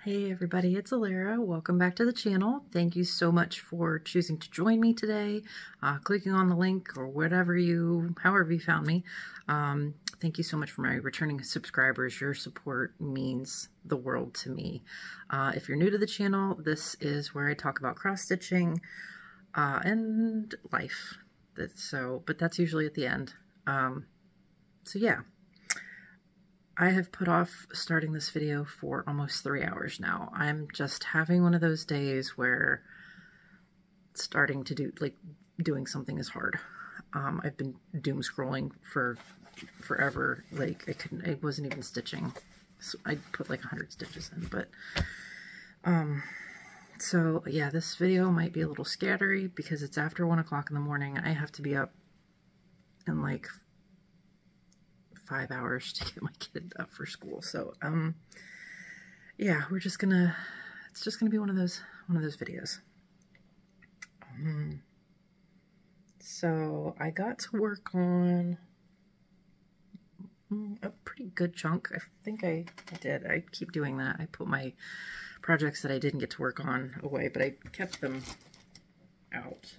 Hey everybody, it's Alara. Welcome back to the channel. Thank you so much for choosing to join me today, clicking on the link or however you found me. Thank you so much for my returning subscribers. Your support means the world to me. If you're new to the channel, this is where I talk about cross-stitching and life. But that's usually at the end. So yeah. I have put off starting this video for almost 3 hours now. I'm just having one of those days where starting to doing something is hard. I've been doom scrolling for forever. Like I wasn't even stitching. So I put like 100 stitches in, but so yeah, this video might be a little scattery because it's after 1 o'clock in the morning. I have to be up in like 5 hours to get my kid up for school. So yeah, it's just gonna be one of those videos. So I got to work on a pretty good chunk. I think I did. I keep doing that. I put my projects that I didn't get to work on away, but I kept them out.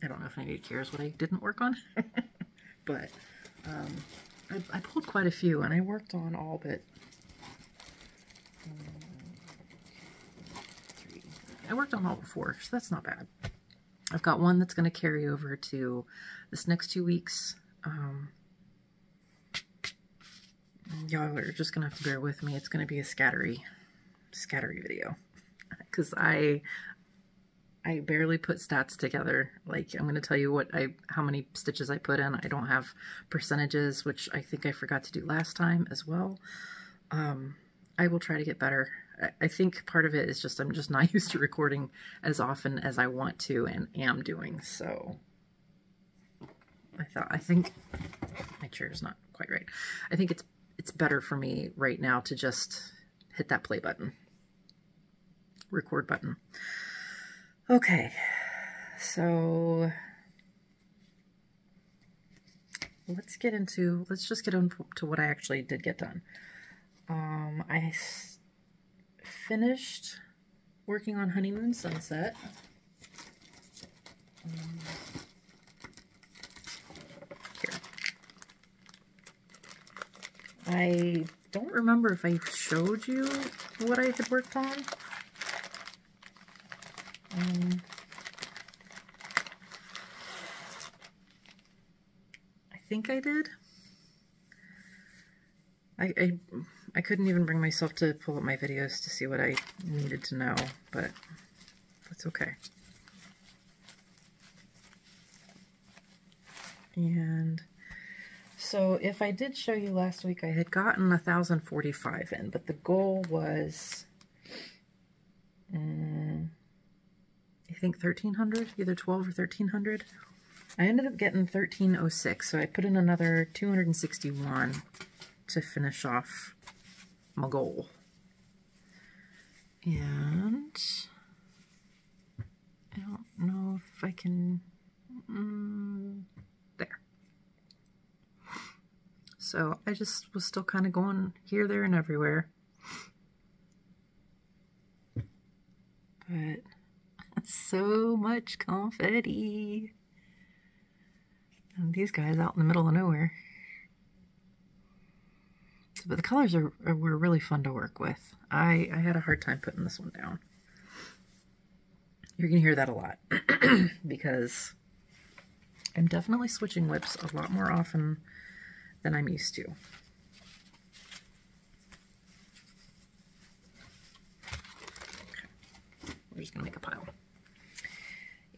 I don't know if anybody cares what I didn't work on, but I pulled quite a few, and I worked on all but 3. I worked on all but 4, so that's not bad. I've got one that's going to carry over to this next 2 weeks. Y'all are just going to have to bear with me. It's going to be a scattery video because I barely put stats together. Like, I'm going to tell you how many stitches I put in. I don't have percentages, which I think I forgot to do last time as well. I will try to get better. I think part of it is just I'm just not used to recording as often as I want to and am doing. So I think my chair is not quite right. I think it's better for me right now to just hit that play button, record button. Okay, so let's just get into what I actually did get done. I finished working on Honeymoon Sunset. Here. I don't remember if I showed you what I had worked on. I think I did. I couldn't even bring myself to pull up my videos to see what I needed to know, but that's okay. And so if I did show you last week, I had gotten 1,045 in, but the goal was I think 1,300, either 12 or 1,300. I ended up getting 1,306, so I put in another 261 to finish off my goal. And I don't know if I can, there. So I just was still kind of going here, there, and everywhere. But so much confetti. And these guys out in the middle of nowhere. So, but the colors were really fun to work with. I had a hard time putting this one down. You're going to hear that a lot because I'm definitely switching whips a lot more often than I'm used to. Okay. We're just going to make a pile.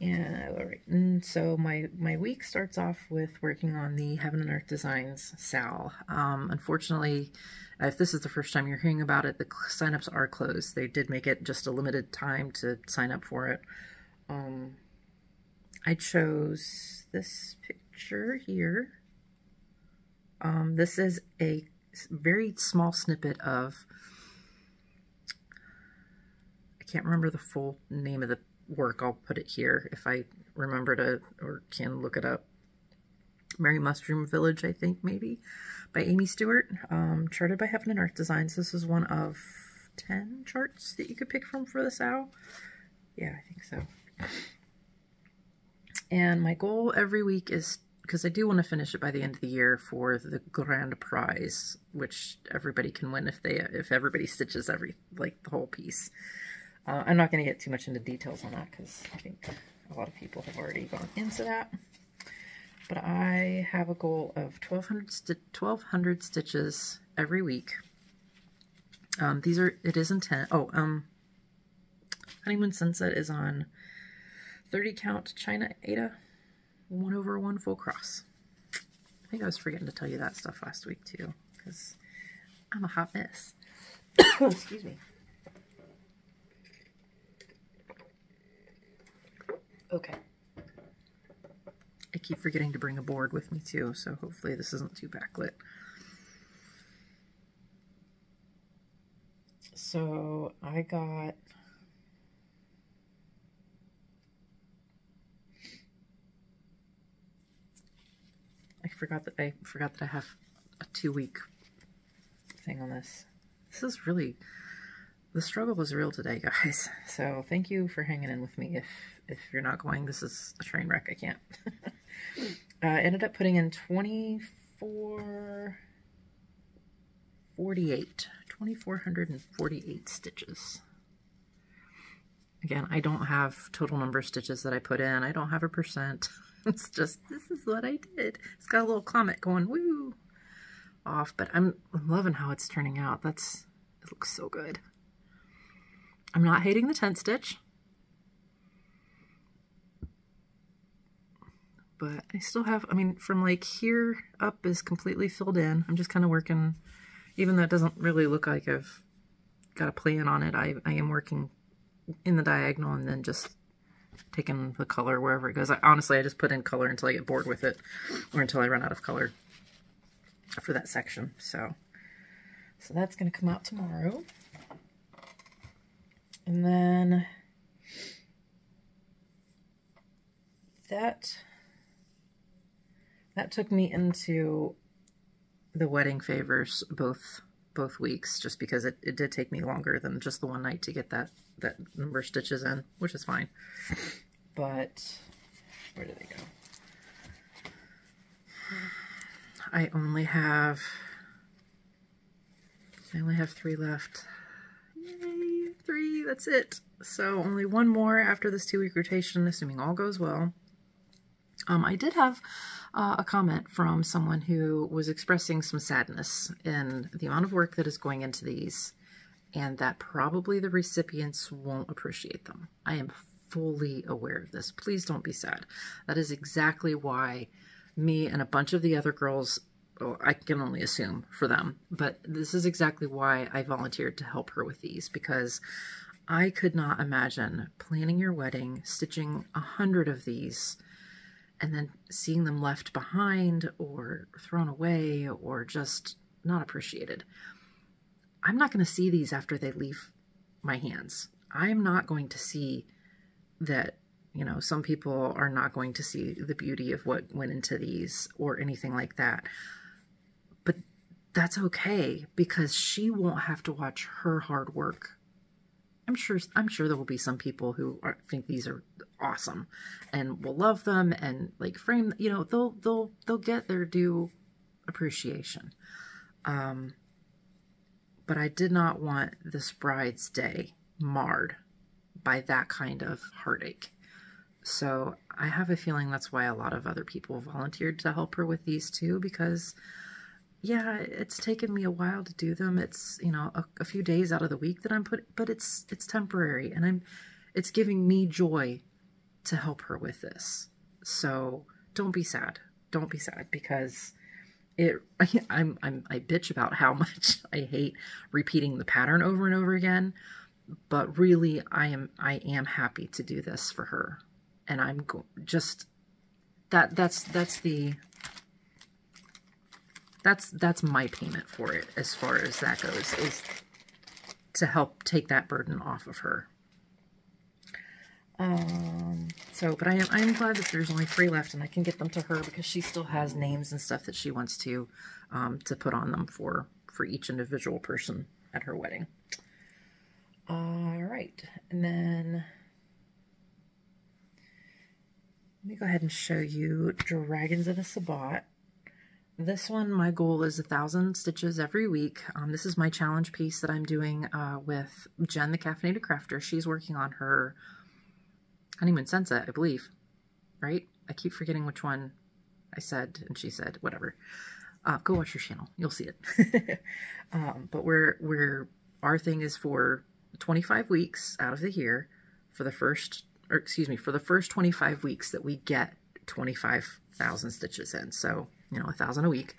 Yeah, all right. And so my week starts off with working on the Heaven and Earth Designs SAL. Unfortunately, if this is the first time you're hearing about it, the signups are closed. They did make it just a limited time to sign up for it. I chose this picture here. This is a very small snippet of, I can't remember the full name of the work. I'll put it here if I remember to or can look it up. Merry Mushroom Village, I think, maybe, by Amy Stewart, charted by Heaven and Earth Designs. This is one of 10 charts that you could pick from for this owl. Yeah, I think so. And my goal every week is, because I do want to finish it by the end of the year for the grand prize, which everybody can win if everybody stitches the whole piece. I'm not going to get too much into details on that because I think a lot of people have already gone into that. But I have a goal of 1,200 stitches every week. It is intent. Oh, Honeymoon Sunset is on 30 count China Aida, 1/1 full cross. I think I was forgetting to tell you that stuff last week too, because I'm a hot mess. Excuse me. Okay. I keep forgetting to bring a board with me too, so hopefully this isn't too backlit. So I got I forgot that I have a 2-week thing on this. This is really, the struggle is real today, guys. So thank you for hanging in with me. If you're not going, this is a train wreck. I can't. I ended up putting in 2,448 stitches. Again, I don't have total number of stitches that I put in. I don't have a percent. It's just, this is what I did. It's got a little comet going woo off, but I'm loving how it's turning out. It looks so good. I'm not hating the tent stitch, but I still have, I mean, from like here up is completely filled in. I'm just kind of working, even though it doesn't really look like I've got a plan on it, I am working in the diagonal and then just taking the color wherever it goes. Honestly, I just put in color until I get bored with it or until I run out of color for that section. So that's going to come out tomorrow. And then that took me into the wedding favors both weeks, just because it did take me longer than just the one night to get that number of stitches in, which is fine. But where did they go? I only have 3 left. Yay, 3, that's it. So only one more after this 2-week rotation, assuming all goes well. I did have a comment from someone who was expressing some sadness in the amount of work that is going into these, and that probably the recipients won't appreciate them. I am fully aware of this. Please don't be sad. That is exactly why me and a bunch of the other girls, well, I can only assume for them, but this is exactly why I volunteered to help her with these, because I could not imagine planning your wedding, stitching 100 of these, and then seeing them left behind or thrown away or just not appreciated. I'm not going to see these after they leave my hands. I'm not going to see that, you know, some people are not going to see the beauty of what went into these or anything like that. But that's okay, because she won't have to watch her hard work. I'm sure there will be some people who think these are awesome and will love them and like frame, you know, they'll get their due appreciation. But I did not want this bride's day marred by that kind of heartache. So I have a feeling that's why a lot of other people volunteered to help her with these too, because yeah, it's taken me a while to do them. It's, you know, a few days out of the week that I'm but it's temporary, and it's giving me joy to help her with this. So don't be sad. Don't be sad, because I bitch about how much I hate repeating the pattern over and over again, but really I am happy to do this for her. And I'm just that's my payment for it, as far as that goes, is to help take that burden off of her. But I am glad that there's only 3 left, and I can get them to her because she still has names and stuff that she wants to put on them for each individual person at her wedding. All right, and then let me go ahead and show you Dragons of the Sabbat. This one, my goal is 1,000 stitches every week. This is my challenge piece that I'm doing with Jen, the Caffeinated Crafter. She's working on her honeymoon sunset, I believe, right? I keep forgetting which one I said and she said, whatever. Go watch your channel. You'll see it. But our thing is for 25 weeks out of the year for the first, or excuse me, for the first 25 weeks that we get 25,000 stitches in. So, you know, 1,000 a week.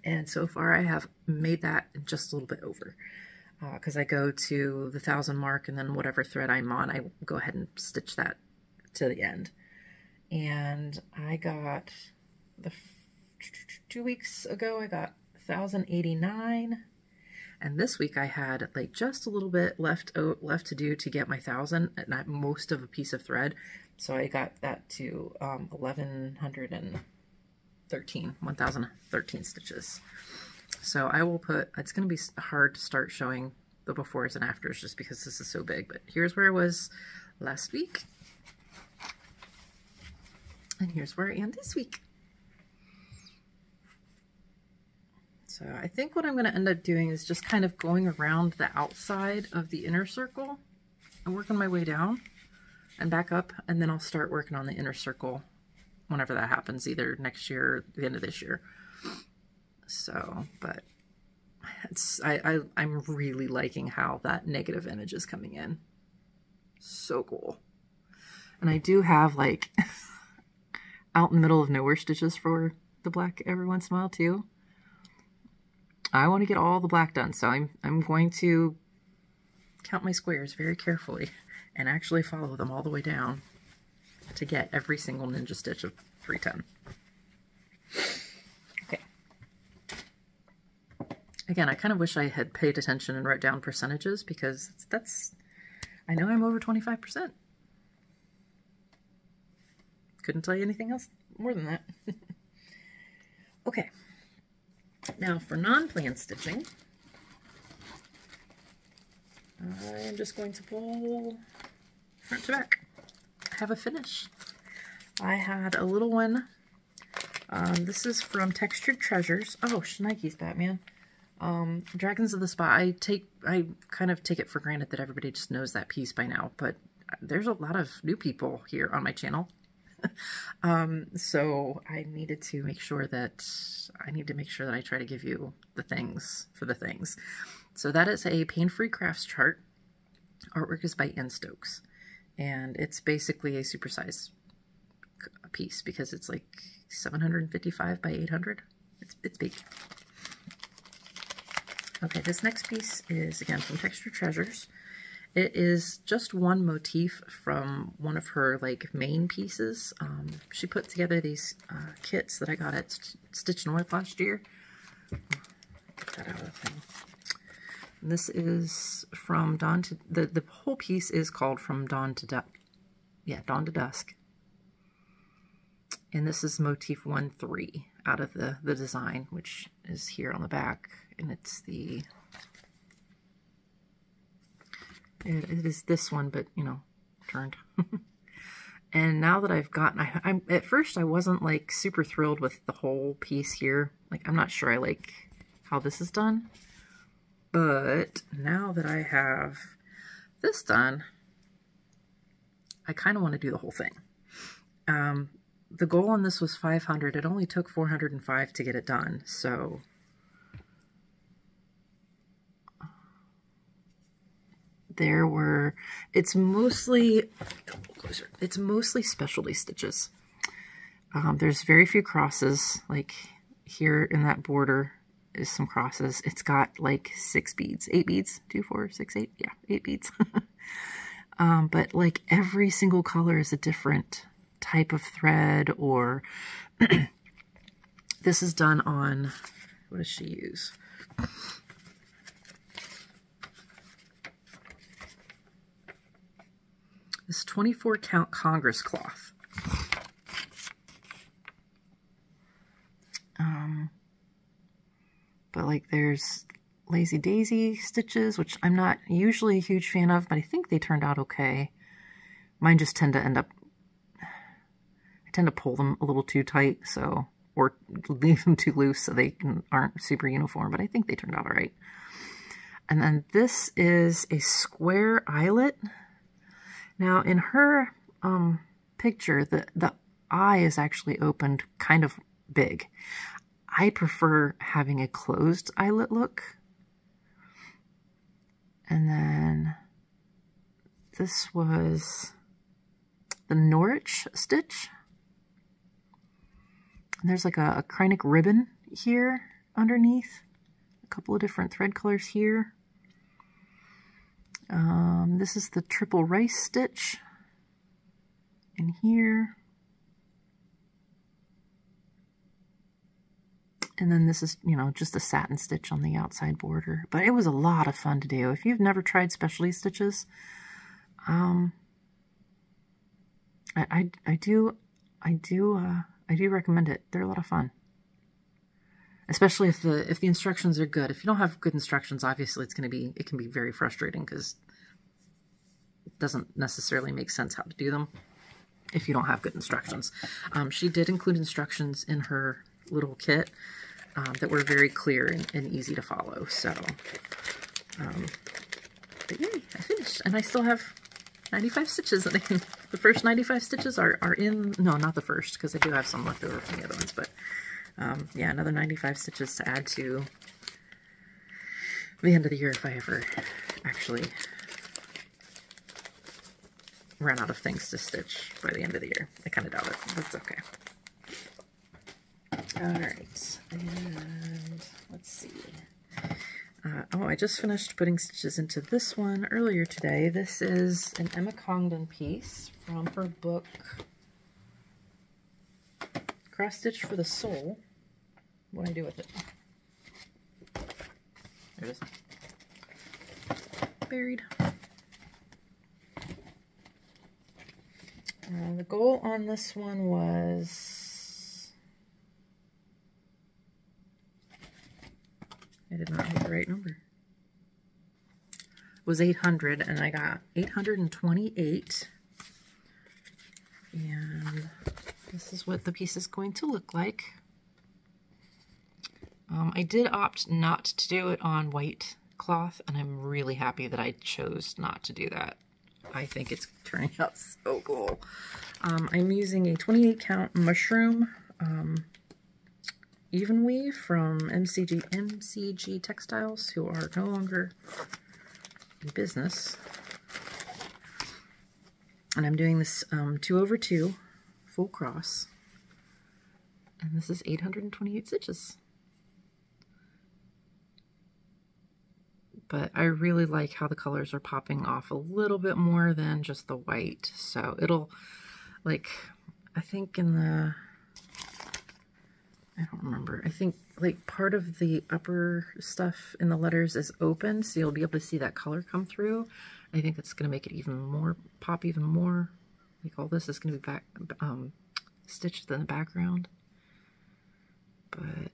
And so far I have made that just a little bit over. Because I go to the 1,000 mark and then whatever thread I'm on, I go ahead and stitch that to the end. And I got, 2 weeks ago, I got 1,089. And this week I had like just a little bit left to do to get my 1,000, not most of a piece of thread. So I got that to 1,013 stitches. So I will put, it's going to be hard to start showing the befores and afters just because this is so big, but here's where I was last week. And here's where I am this week. So I think what I'm going to end up doing is just kind of going around the outside of the inner circle and working my way down and back up, and then I'll start working on the inner circle whenever that happens, either next year or the end of this year. So, but I'm really liking how that negative image is coming in. So cool. And I do have like out in the middle of nowhere stitches for the black every once in a while too. I want to get all the black done, so I'm going to count my squares very carefully and actually follow them all the way down to get every single ninja stitch of 310. Okay. Again, I kind of wish I had paid attention and wrote down percentages because I know I'm over 25%. Couldn't tell you anything else more than that. Okay. Now for non-plan stitching, I'm just going to pull front to back. I have a finish. I had a little one. This is from Textured Treasures. Oh, Schneike's Batman. Dragons of the Spot. I kind of take it for granted that everybody just knows that piece by now, but there's a lot of new people here on my channel. So I needed to make sure that I try to give you the things for the things. So that is a Pain-Free Crafts chart. Artwork is by N. Stokes, and it's basically a supersized piece because it's like 755 by 800. It's big. Okay, this next piece is again from Textured Treasures. It is just one motif from one of her like main pieces. She put together these kits that I got at Stitch North last year. Get that out of the thing. And this is from Dawn to the whole piece is called From Dawn to Dusk. Yeah, Dawn to Dusk. And this is motif 1-3 out of the design, which is here on the back, and it's the. It is this one, but, you know, turned. And now that I've gotten, I'm at first I wasn't, like, super thrilled with the whole piece here. Like, I'm not sure I like how this is done. But now that I have this done, I kind of want to do the whole thing. The goal on this was 500. It only took 405 to get it done, so... There were, it's mostly specialty stitches. There's very few crosses, like here in that border is some crosses. It's got like 6 beads, 8 beads, 2, 4, 6, 8, yeah, 8 beads. But like every single color is a different type of thread, or this is done on, what does she use? This 24 count Congress cloth. But like there's Lazy Daisy stitches, which I'm not usually a huge fan of, but I think they turned out okay. Mine just tend to end up, I tend to pull them a little too tight, so, or leave them too loose so they aren't super uniform, but I think they turned out all right. And then this is a square eyelet. Now in her picture, the eye is actually opened kind of big. I prefer having a closed eyelet look. And then this was the Norwich stitch. And there's like a Kreinik ribbon here underneath. A couple of different thread colors here. This is the triple rice stitch in here. And then this is, you know, just a satin stitch on the outside border. But it was a lot of fun to do. If you've never tried specialty stitches, I do recommend it. They're a lot of fun. Especially if the instructions are good. If you don't have good instructions, obviously it can be very frustrating because it doesn't necessarily make sense how to do them if you don't have good instructions. She did include instructions in her little kit that were very clear and easy to follow. So, but yay, I finished, and I still have 95 stitches that I can. The first 95 stitches are in. No, not the first, because I do have some left over from the other ones. But yeah, another 95 stitches to add to the end of the year if I ever actually run out of things to stitch by the end of the year. I kind of doubt it, but it's okay. Alright, and let's see. Oh, I just finished putting stitches into this one earlier today. This is an Emma Congdon piece from her book, Cross Stitch for the Soul. What do I do with it? There it is. Buried. The goal on this one was... I did not have the right number. It was 800, and I got 828. And this is what the piece is going to look like. I did opt not to do it on white cloth, and I'm really happy that I chose not to do that. I think it's turning out so cool. I'm using a 28 count mushroom even weave from MCG Textiles, who are no longer in business. And I'm doing this 2/2 full cross. And this is 828 stitches. But I really like how the colors are popping off a little bit more than just the white. So it'll, like, I think in the, I don't remember. I think, like, part of the upper stuff in the letters is open, so you'll be able to see that color come through. I think it's going to make it even more, pop even more. Like, all this is going to be back, stitched in the background. But...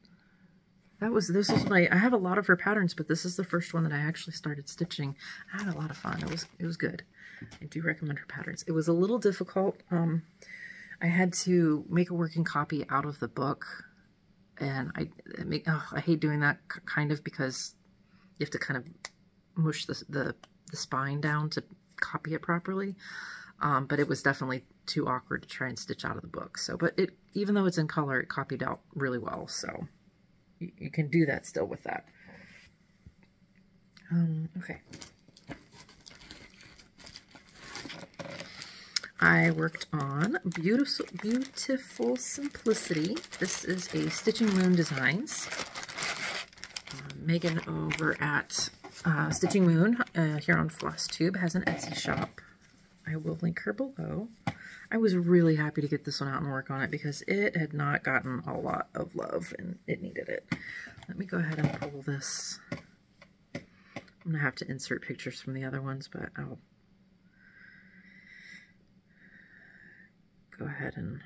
this is my, I have a lot of her patterns, but this is the first one that I actually started stitching. I had a lot of fun. It was good. I do recommend her patterns. It was a little difficult. I had to make a working copy out of the book, and I hate doing that kind of, because you have to kind of mush the spine down to copy it properly. But it was definitely too awkward to try and stitch out of the book. So, but even though it's in color, it copied out really well. So you can do that still with that. Okay. I worked on Beautiful Simplicity. This is a Stitching Moon Designs. Megan over at Stitching Moon here on Flosstube has an Etsy shop. I will link her below. I was really happy to get this one out and work on it because it had not gotten a lot of love and it needed it. Let me go ahead and pull this. I'm going to have to insert pictures from the other ones, but I'll go ahead and,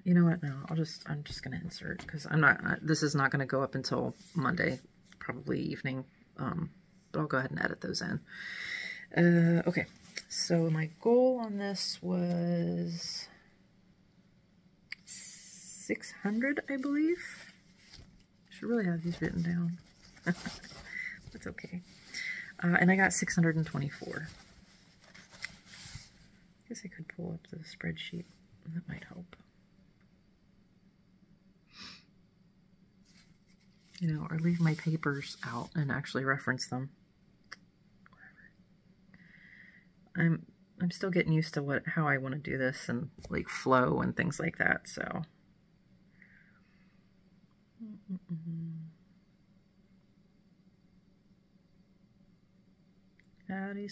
you know what, no, I'm just going to insert, because I'm not, this is not going to go up until Monday, probably evening, but I'll go ahead and edit those in. Okay, so my goal on this was 600, I believe. Should really have these written down. That's okay. And I got 624. I guess I could pull up the spreadsheet. That might help. You know, or leave my papers out and actually reference them. Whatever. I'm still getting used to how I want to do this and like flow and things like that, so.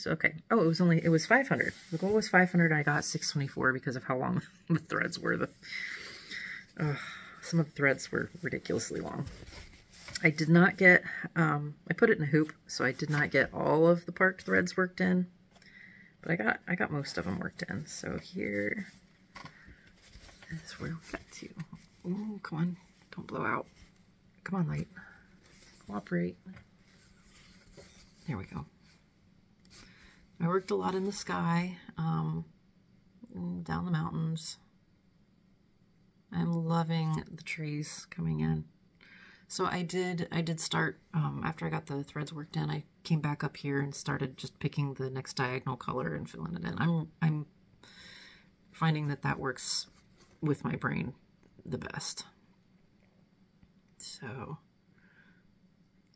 Okay. Oh, it was 500. The goal was 500. I got 624 because of how long the threads were. Some of the threads were ridiculously long. I did not get, I put it in a hoop, so I did not get all of the part threads worked in, but I got most of them worked in. So here is where we got to. Oh, come on. Don't blow out. Come on, light. Cooperate. There we go. I worked a lot in the sky, down the mountains. I'm loving the trees coming in. So I did start, after I got the threads worked in, I came back up here and started just picking the next diagonal color and filling it in. I'm finding that works with my brain the best. So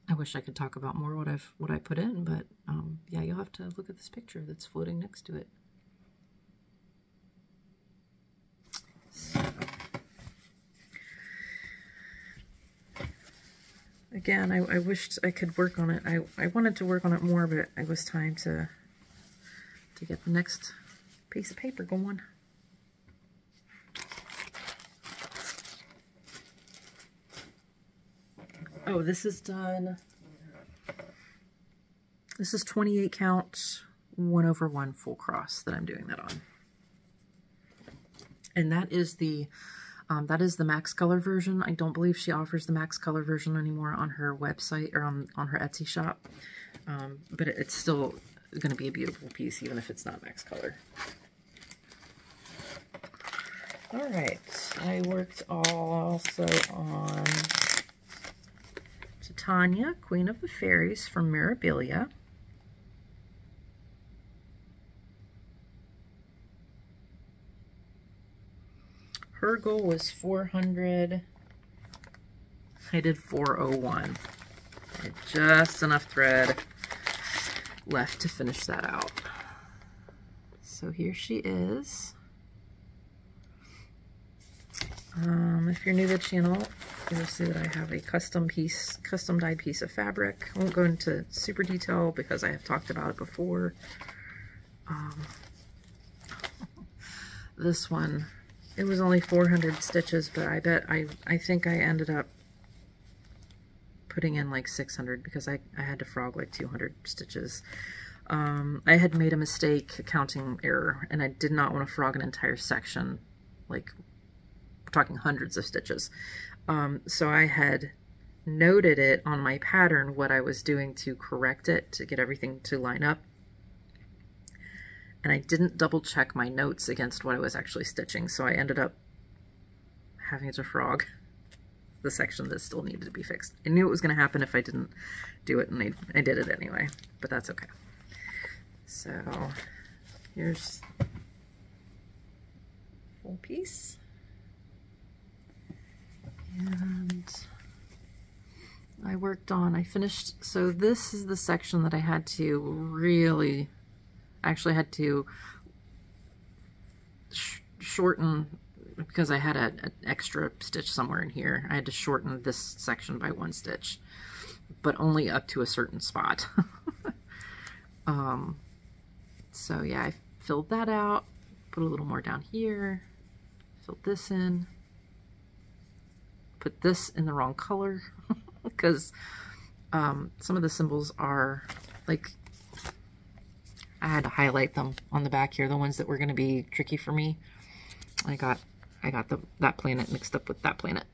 I wish I could talk about more what I put in, but yeah, you'll have to look at this picture that's floating next to it. So, again, I wished I could work on it. I wanted to work on it more, but it was time to get the next piece of paper going. Oh, this is done. This is 28 count, 1/1 full cross that I'm doing that on. And that is the max color version. I don't believe she offers the max color version anymore on her website or on her Etsy shop. But it's still going to be a beautiful piece, even if it's not max color. All right, I worked also on Titania, Queen of the Fairies from Mirabilia. Her goal was 400. I did 401. I had just enough thread left to finish that out. So here she is. If you're new to the channel, you'll see that I have a custom dyed piece of fabric. I won't go into super detail because I have talked about it before. This one, it was only 400 stitches, but I think I ended up putting in like 600 because I had to frog like 200 stitches. I had made a mistake, a counting error, and I did not want to frog an entire section, like we're talking hundreds of stitches. So I had noted it on my pattern, what I was doing to correct it, to get everything to line up. And I didn't double check my notes against what I was actually stitching, so I ended up having to frog the section that still needed to be fixed. I knew it was going to happen if I didn't do it, and I did it anyway, but that's okay. So here's full piece. And I finished, so this is the section that I had to really, actually had to shorten because I had an extra stitch somewhere in here. I had to shorten this section by 1 stitch, but only up to a certain spot. So yeah, I filled that out, put a little more down here, filled this in, put this in the wrong color because some of the symbols are like, I had to highlight them on the back here, the ones that were going to be tricky for me. I got that planet mixed up with that planet,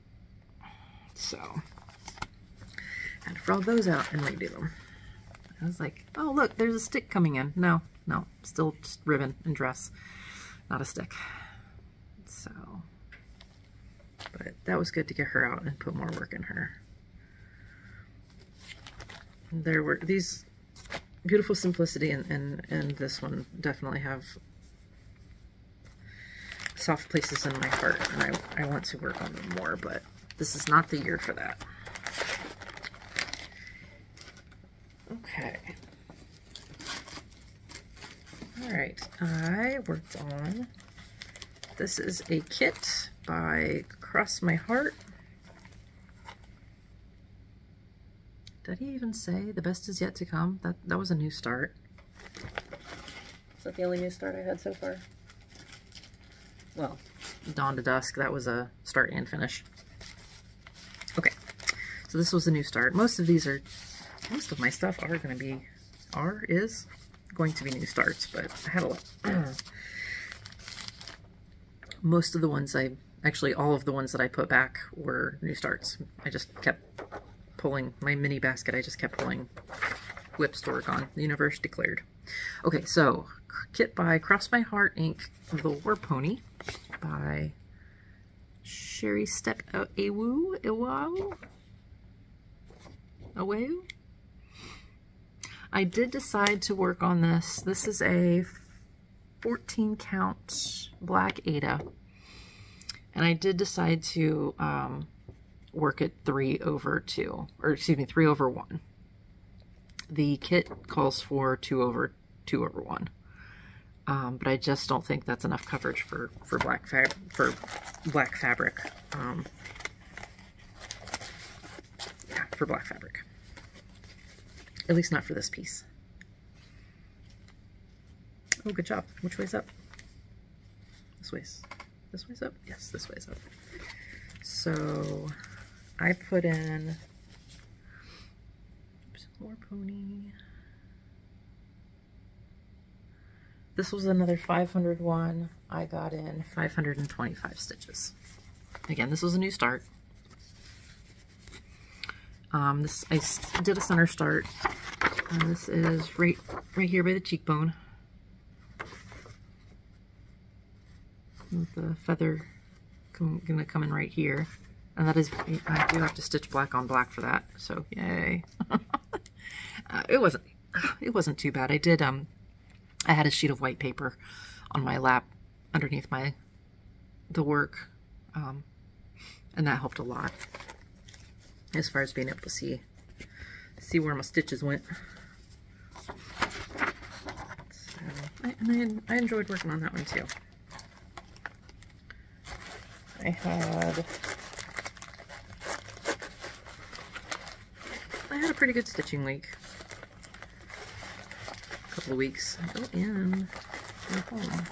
so I had to frog those out and redo them. I was like, oh look, there's a stick coming in. No, still just ribbon and dress, not a stick. So, but that was good to get her out and put more work in her. There were these Beautiful Simplicity and this one definitely have soft places in my heart, and I want to work on them more, but this is not the year for that. Okay. All right, I worked on, this is a kit by Cross My Heart. Did he even say the best is yet to come? That was a new start. Is that the only new start I had so far? Well, Dawn to Dusk, that was a start and finish. Okay, so this was a new start. Most of my stuff is going to be new starts, but I had a lot. Most of the ones actually all of the ones that I put back were new starts. I just kept pulling my mini basket. I just kept pulling whips to work on. The universe declared. Okay, so kit by Cross My Heart Inc. The War Pony by Sherry Step Awu. I did decide to work on this. This is a 14 count black Aida, and I did decide to work it 3/1. The kit calls for 2/1, but I just don't think that's enough coverage for black fabric. Yeah, for black fabric. At least not for this piece. Oh, good job. Which way's up? This way's up? Yes, this way's up. So I put in War Pony. This was another 500 one. I got in 525 stitches. Again, this was a new start. I did a center start. This is right here by the cheekbone. With the feather gonna come in right here. And that is, I do have to stitch black on black for that, so yay. It wasn't too bad. I had a sheet of white paper on my lap underneath the work, and that helped a lot as far as being able to see where my stitches went. So, I enjoyed working on that one too. I had a pretty good stitching week. A couple of weeks. Go in. Go home.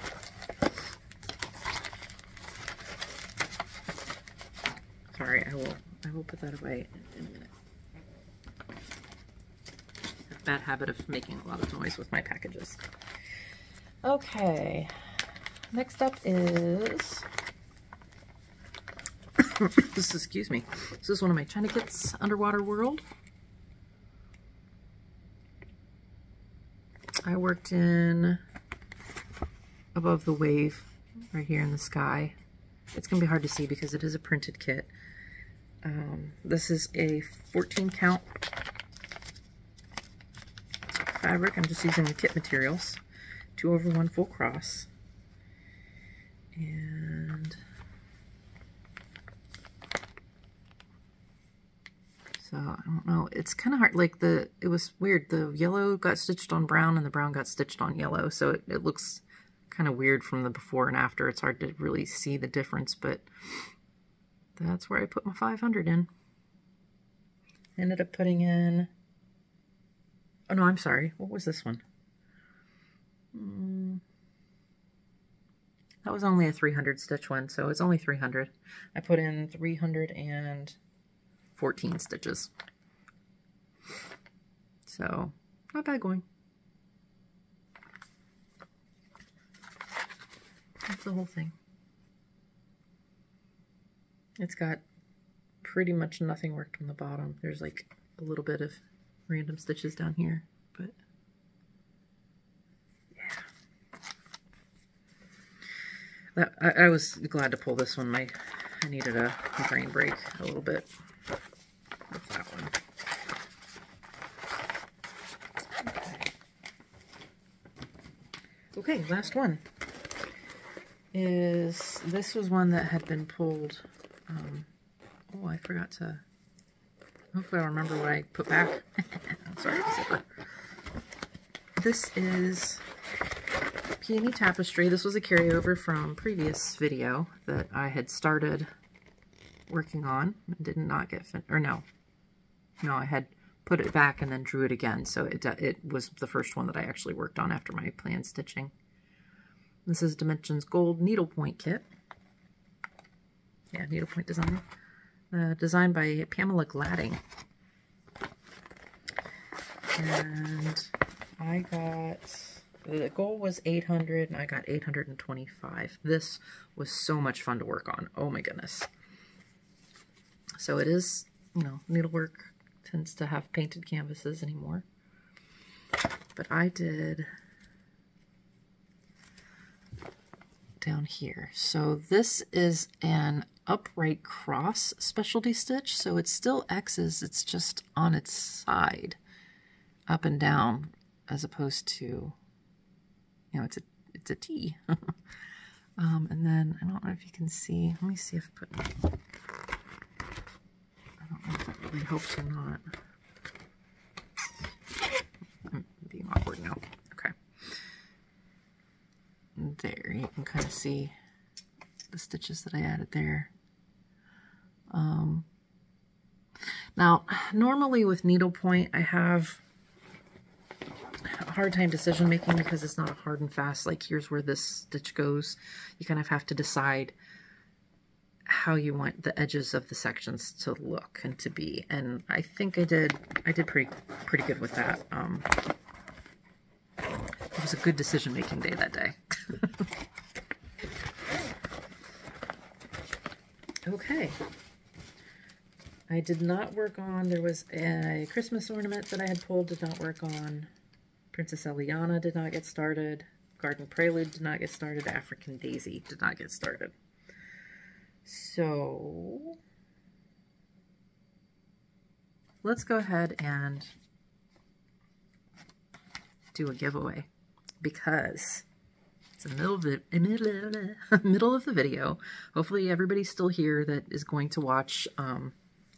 Sorry, I will put that away in a minute. I have a bad habit of making a lot of noise with my packages. Okay. Next up is excuse me. This is one of my China kits, Underwater World. I worked in Above the Wave right here in the sky. It's going to be hard to see because it is a printed kit. This is a 14 count fabric. I'm just using the kit materials. 2/1 full cross. And so I don't know. It's kind of hard. Like it was weird. The yellow got stitched on brown and the brown got stitched on yellow. So it looks kind of weird from the before and after. It's hard to really see the difference, but that's where I put my 500 in. Ended up putting in, oh no, I'm sorry. What was this one? That was only a 300 stitch one, so it's only 300. I put in 314 stitches. So, not bad going. That's the whole thing. It's got pretty much nothing worked on the bottom. There's like a little bit of random stitches down here. but yeah. I was glad to pull this one. I needed a brain break a little bit with that one. Okay, last one is, this was one that had been pulled. Oh, I forgot to, hopefully I'll remember what I put back. Sorry, zipper. This is Peony Tapestry. This was a carryover from previous video that I had started working on and did not get finished, or no, I had put it back and then drew it again. So it was the first one that I actually worked on after my plan stitching. This is Dimensions Gold Needlepoint Kit. Yeah, needlepoint design. Designed by Pamela Gladding. And I got, the goal was 800 and I got 825. This was so much fun to work on. Oh my goodness. So it is, you know, needlework tends to have painted canvases anymore. But I did down here. So this is an upright cross specialty stitch. So it's still X's, it's just on its side, up and down, as opposed to, you know, it's a T. And then I don't know if you can see. Let me see if I don't know if that really helps or not. I'm being awkward now. Okay. There, you can kind of see the stitches that I added there. Now, normally with needlepoint, I have a hard time decision making because it's not a hard and fast, like here's where this stitch goes. You kind of have to decide how you want the edges of the sections to look and to be. And I think I did pretty good with that. It was a good decision making day that day. Okay. I did not work on, there was a Christmas ornament that I had pulled, did not work on. Princess Eliana did not get started. Garden Prelude did not get started. African Daisy did not get started. So let's go ahead and do a giveaway because it's the middle of the video. Hopefully everybody's still here that is going to watch.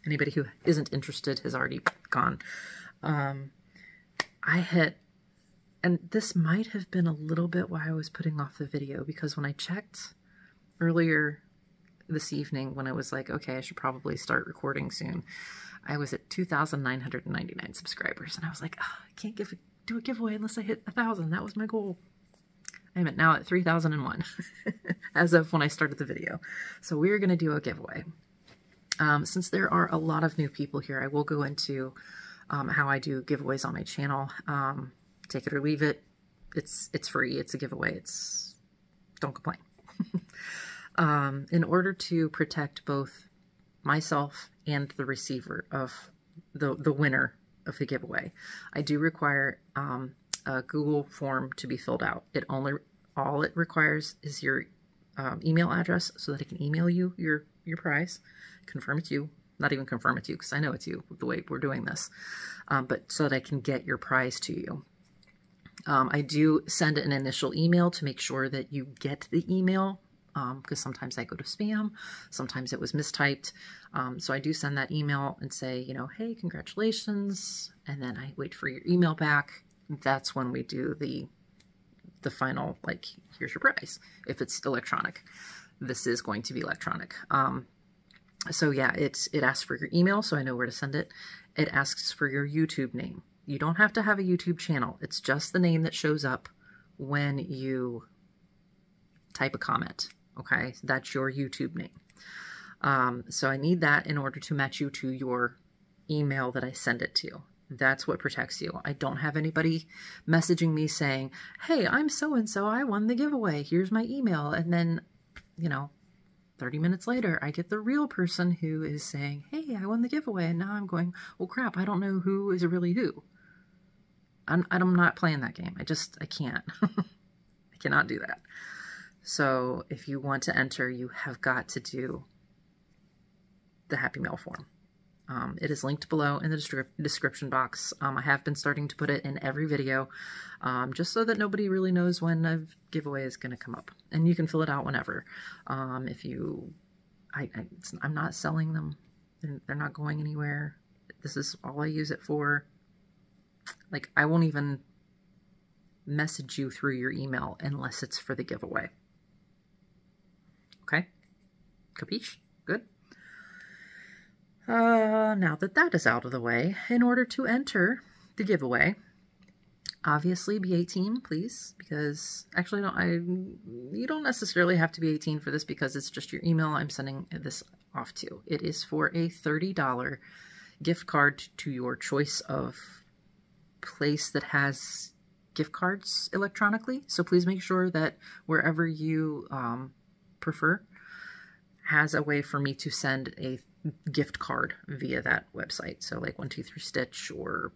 Anybody who isn't interested has already gone. I hit, and this might have been a little bit why I was putting off the video, because when I checked earlier this evening when I was like, okay, I should probably start recording soon, I was at 2,999 subscribers, and I was like, oh, I can't do a giveaway unless I hit 1,000. That was my goal. I'm now at 3,001 as of when I started the video. So we're going to do a giveaway. Since there are a lot of new people here, I will go into how I do giveaways on my channel. Take it or leave it. It's free. It's a giveaway. Don't complain. In order to protect both myself and the receiver of the winner of the giveaway, I do require a Google form to be filled out. All it requires is your email address so that I can email you your prize, confirm it's you, not even confirm it's you because I know it's you the way we're doing this, but so that I can get your prize to you. I do send an initial email to make sure that you get the email, because sometimes I go to spam, sometimes it was mistyped. So I do send that email and say, you know, hey, congratulations, and then I wait for your email back. That's when we do the final, like, here's your prize. If it's electronic, this is going to be electronic. So yeah, it asks for your email, so I know where to send it. It asks for your YouTube name. You don't have to have a YouTube channel. It's just the name that shows up when you type a comment. Okay, that's your YouTube name. So I need that in order to match you to your email that I send it to. That's what protects you. I don't have anybody messaging me saying, hey, I'm so-and-so, I won the giveaway, here's my email. And then, you know, 30 minutes later, I get the real person who is saying, hey, I won the giveaway. And now I'm going, well, crap, I don't know who is really who. I'm not playing that game. I can't. I cannot do that. So if you want to enter, you have got to do the Happy Mail form. It is linked below in the description box. I have been starting to put it in every video, just so that nobody really knows when a giveaway is going to come up. And you can fill it out whenever. If you, I'm not selling them. They're not going anywhere. This is all I use it for. Like, I won't even message you through your email unless it's for the giveaway. Okay? Capiche? Good? Now that that is out of the way, in order to enter the giveaway, obviously be 18, please, because actually you don't necessarily have to be 18 for this because it's just your email I'm sending this off to. It is for a $30 gift card to your choice of place that has gift cards electronically. So please make sure that wherever you prefer has a way for me to send a gift card via that website. So like 123stitch or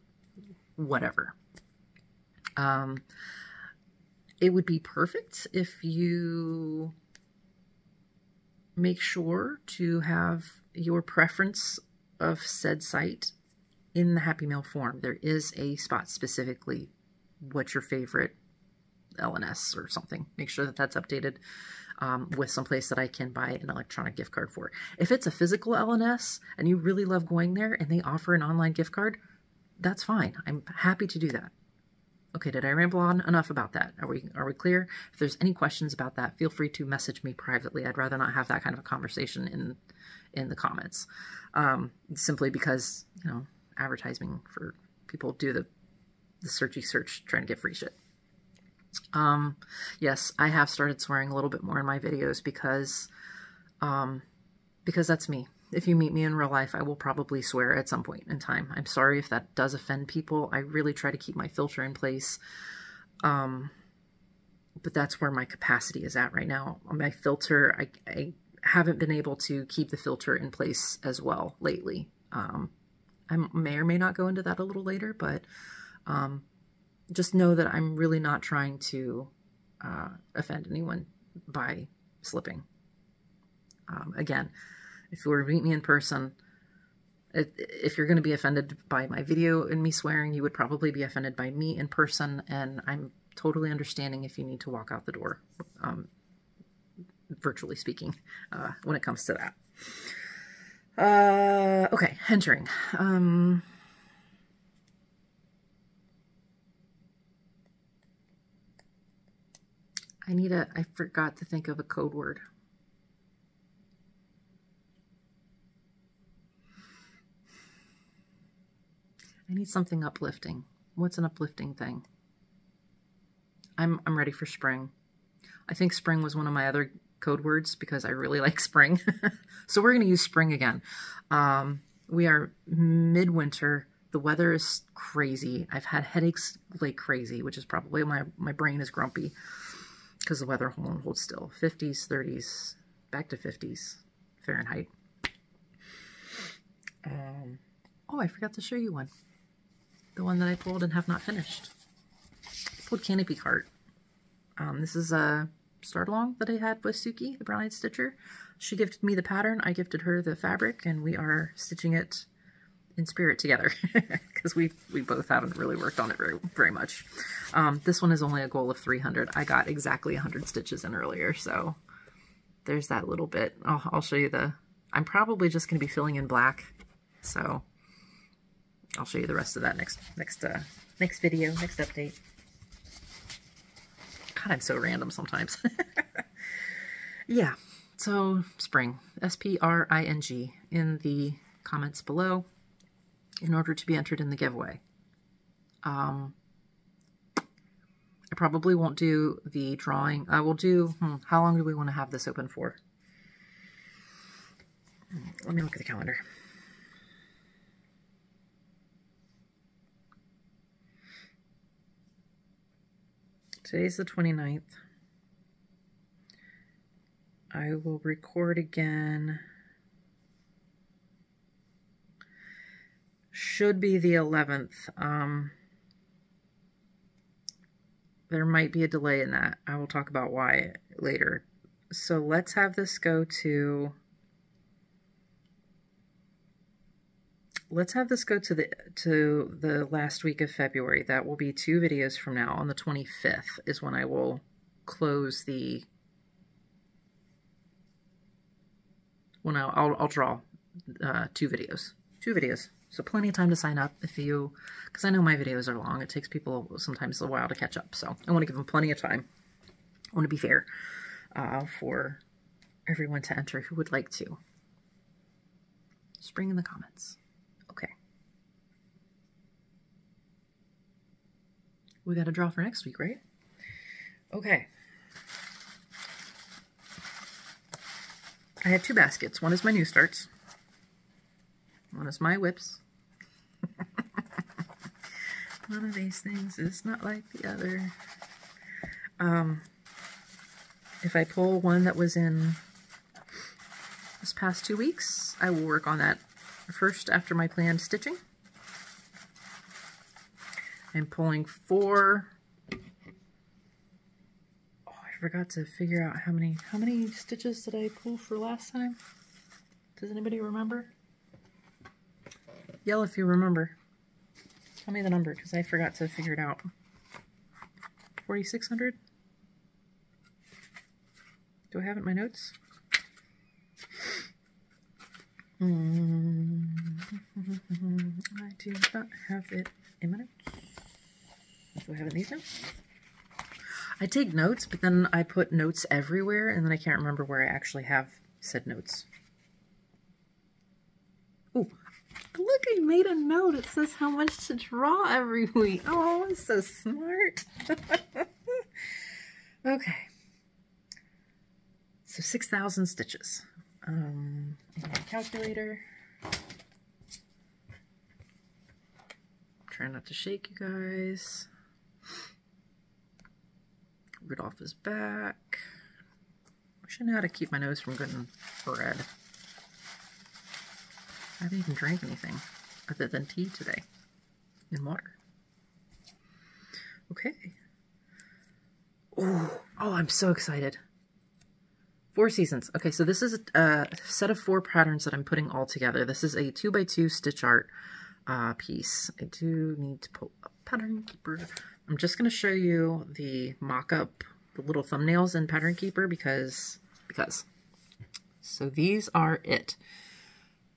whatever. It would be perfect if you make sure to have your preference of said site in the Happy Mail form. There is a spot specifically what's your favorite LNS or something. Make sure that that's updated with some place that I can buy an electronic gift card for. If it's a physical LNS and you really love going there and they offer an online gift card, that's fine. I'm happy to do that. Okay, did I ramble on enough about that? Are we clear? If there's any questions about that, feel free to message me privately. I'd rather not have that kind of a conversation in the comments. Simply because, you know, advertising for people do the searchy search trying to get free shit. Yes, I have started swearing a little bit more in my videos because that's me. If you meet me in real life, I will probably swear at some point in time. I'm sorry if that does offend people. I really try to keep my filter in place. But that's where my capacity is at right now. My filter, I haven't been able to keep the filter in place as well lately. I may or may not go into that a little later, but just know that I'm really not trying to offend anyone by slipping. Again, if you were to meet me in person, if you're going to be offended by my video and me swearing, you would probably be offended by me in person, and I'm totally understanding if you need to walk out the door, virtually speaking, when it comes to that. Okay, entering. I forgot to think of a code word. I need something uplifting. What's an uplifting thing? I'm ready for spring. I think spring was one of my other code words because I really like spring. So we're going to use spring again. We are midwinter. The weather is crazy. I've had headaches like crazy, which is probably my brain is grumpy because the weather won't hold still. 50s, 30s, back to 50s Fahrenheit. Oh, I forgot to show you one. The one that I pulled and have not finished. I pulled Canopy Cart. This is a start-along that I had with Suki, the brown-eyed stitcher. She gifted me the pattern, I gifted her the fabric, and we are stitching it in spirit together because we both haven't really worked on it very much. This one is only a goal of 300. I got exactly 100 stitches in earlier, so there's that little bit. I'll show you I'm probably just going to be filling in black, so I'll show you the rest of that next video, next update. God, I'm so random sometimes. Yeah, so spring, S-P-R-I-N-G, in the comments below in order to be entered in the giveaway. I probably won't do the drawing. I will do, how long do we want to have this open for? Let me look at the calendar. Today's the 29th. I will record again. Should be the 11th. there might be a delay in that. I will talk about why later. So let's have this go to... Let's have this go to the last week of February. That will be 2 videos from now. On the 25th is when I will close the... When I'll draw 2 videos. 2 videos. So plenty of time to sign up if you... Because I know my videos are long. It takes people sometimes a while to catch up. So I want to give them plenty of time. I want to be fair for everyone to enter who would like to. Spring in the comments. Okay. We got to draw for next week, right? Okay. I have 2 baskets. One is my new starts. One is my whips. One of these things is not like the other. If I pull one that was in this past 2 weeks, I will work on that first after my planned stitching. I'm pulling 4. Oh, I forgot to figure out how many stitches did I pull for last time? Does anybody remember? Yell if you remember. Tell me the number, because I forgot to figure it out. 4,600? Do I have it in my notes? I do not have it in my notes. Do I have it in these notes? I take notes, but then I put notes everywhere, and then I can't remember where I actually have said notes. Oh, look, I made a note. It says how much to draw every week. Oh, I'm so smart. Okay. So 6,000 stitches. In my calculator. Try not to shake, you guys. Rudolph is back. Wish I knew how to keep my nose from getting red. I haven't even drank anything other than tea today and water. Okay. Oh, I'm so excited. 4 seasons. Okay, so this is a set of 4 patterns that I'm putting all together. This is a 2x2 stitch art piece. I do need to pull up Pattern Keeper. I'm just going to show you the mock-up, the little thumbnails in Pattern Keeper because. So these are it.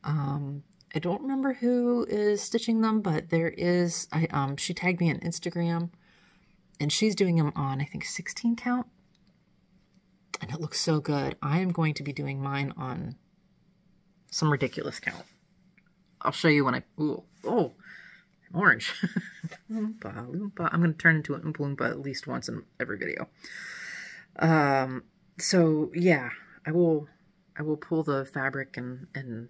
I don't remember who is stitching them, but there is, she tagged me on Instagram, and she's doing them on, I think, 16 count. And it looks so good. I am going to be doing mine on some ridiculous count. I'll show you when I... Ooh, oh, I'm orange. Oompa Loompa. I'm going to turn into an Oompa Loompa at least once in every video. So, yeah, I will pull the fabric and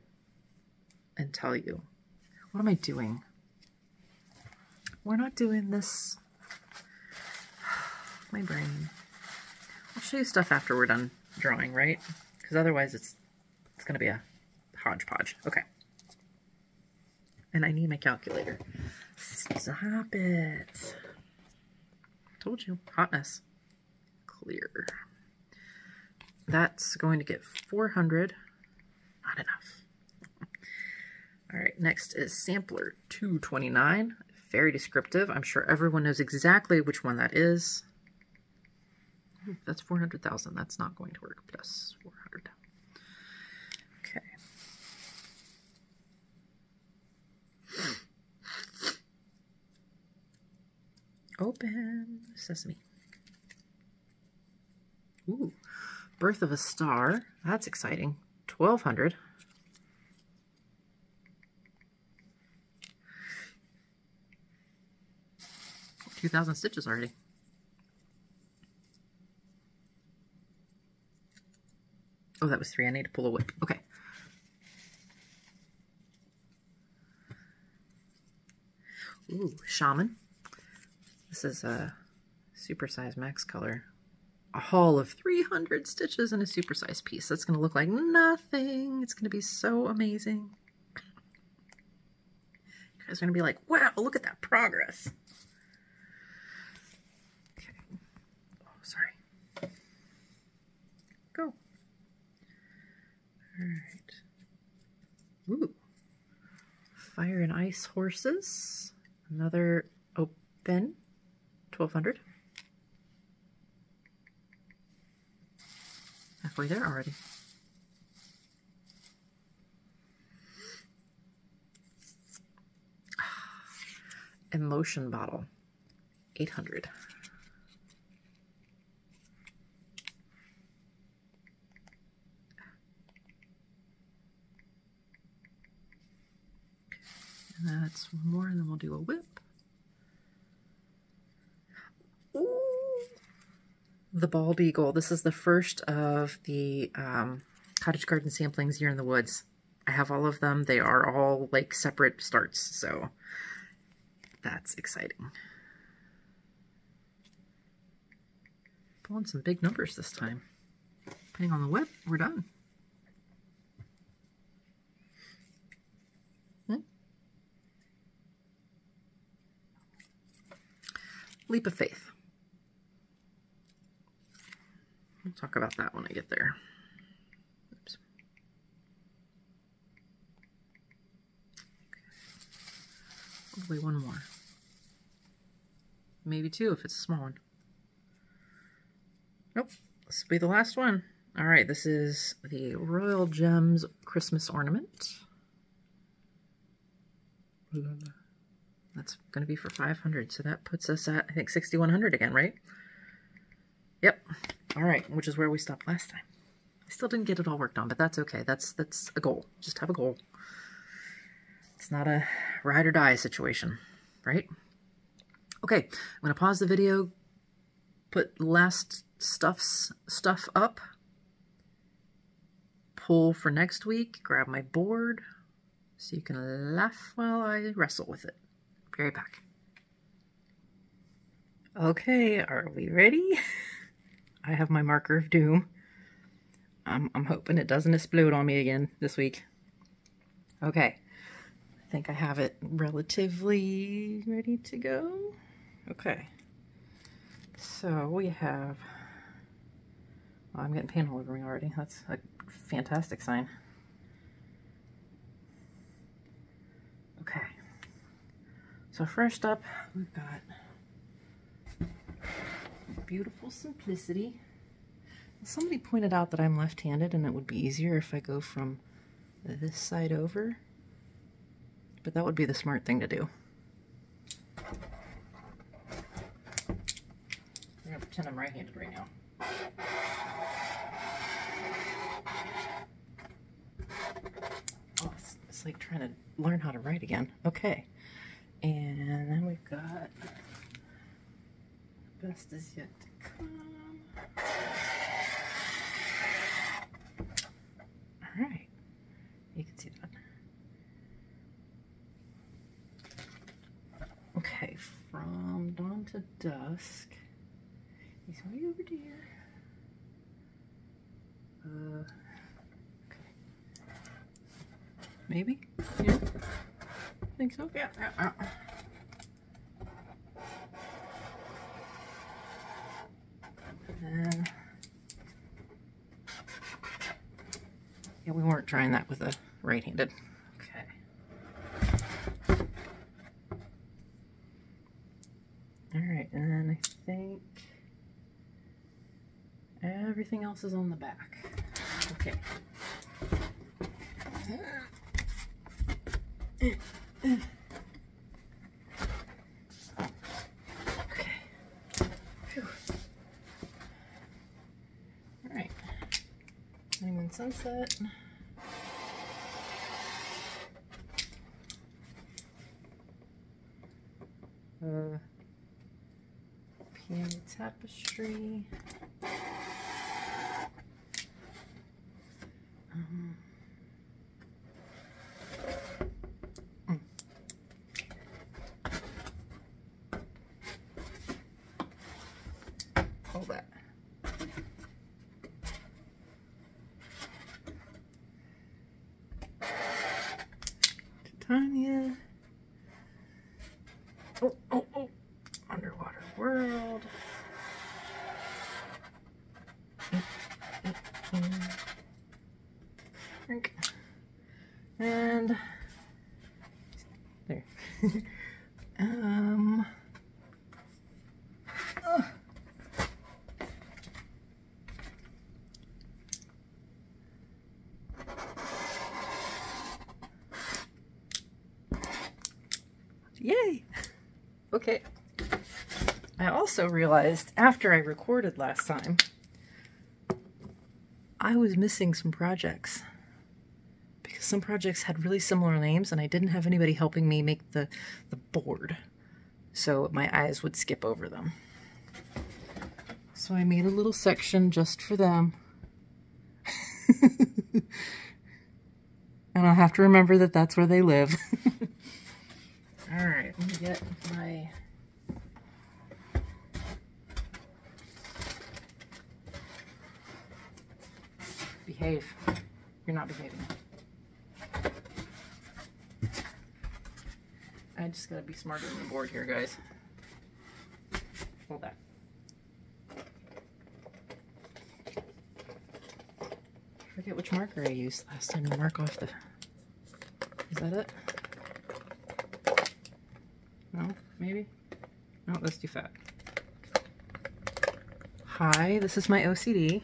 tell you. What am I doing? We're not doing this. My brain. I'll show you stuff after we're done drawing, right? Because otherwise it's going to be a hodgepodge. Okay. And I need my calculator. Stop it. Told you. Hotness. Clear. That's going to get 400. Not enough. All right, next is Sampler 229. Very descriptive. I'm sure everyone knows exactly which one that is. Ooh, that's 400,000. That's not going to work. Plus 400. Okay. Open sesame. Ooh, Birth of a Star. That's exciting. 1,200. $2,000 stitches already. Oh, that was 3. I need to pull a whip. Okay. Ooh, Shaman. This is a supersize max color. A haul of 300 stitches in a supersize piece. That's going to look like nothing. It's going to be so amazing. You guys are going to be like, wow, look at that progress. Okay. All right. Ooh. Fire and Ice Horses. Another open. 1200. Halfway there already. Emotion Bottle. 800. And that's one more, and then we'll do a whip. Ooh. The Bald Eagle. This is the first of the Cottage Garden Samplings Year in the Woods. I have all of them. They are all like separate starts, so that's exciting. Pulling some big numbers this time. Depending on the whip, we're done. Leap of Faith. We'll talk about that when I get there. Oops. Hopefully one more. Maybe two if it's a small one. Nope. This will be the last one. All right, this is the Royal Gems Christmas Ornament. That's going to be for 500, so that puts us at, I think, 6,100 again, right? Yep. All right, which is where we stopped last time. I still didn't get it all worked on, but that's okay. That's a goal. Just have a goal. It's not a ride or die situation, right? Okay, I'm going to pause the video, put last stuff up, pull for next week, grab my board so you can laugh while I wrestle with it. Be right back. Okay, are we ready? I have my marker of doom. I'm hoping it doesn't explode on me again this week. Okay, I think I have it relatively ready to go. Okay, so we have, oh, I'm getting paint all over me already. That's a fantastic sign. Okay. So first up, we've got Beautiful Simplicity. Somebody pointed out that I'm left-handed and it would be easier if I go from this side over, but that would be the smart thing to do. I'm gonna pretend I'm right-handed right now. Oh, it's like trying to learn how to write again. Okay. And then we've got Best Is Yet to Come. Alright. You can see that. Okay, From Dawn to Dusk. He's way over there. Okay. Maybe? Yeah. Think so? Yeah. Yeah, we weren't trying that with a right-handed. Okay. Alright, and then I think everything else is on the back. Okay. Okay. Phew. All right. Honeymoon Sunset. Piano Tapestry. Hold that. Titania. Oh. Underwater World. Yay! Okay. I also realized after I recorded last time, I was missing some projects. Because some projects had really similar names and I didn't have anybody helping me make the board. So my eyes would skip over them. So I made a little section just for them. And I'll have to remember that that's where they live. Alright, let me get my... Behave. You're not behaving. I just gotta be smarter than the board here, guys. Hold that. I forget which marker I used last time to mark off the... Is that it? No? Maybe? No, that's too fat. Hi, this is my OCD,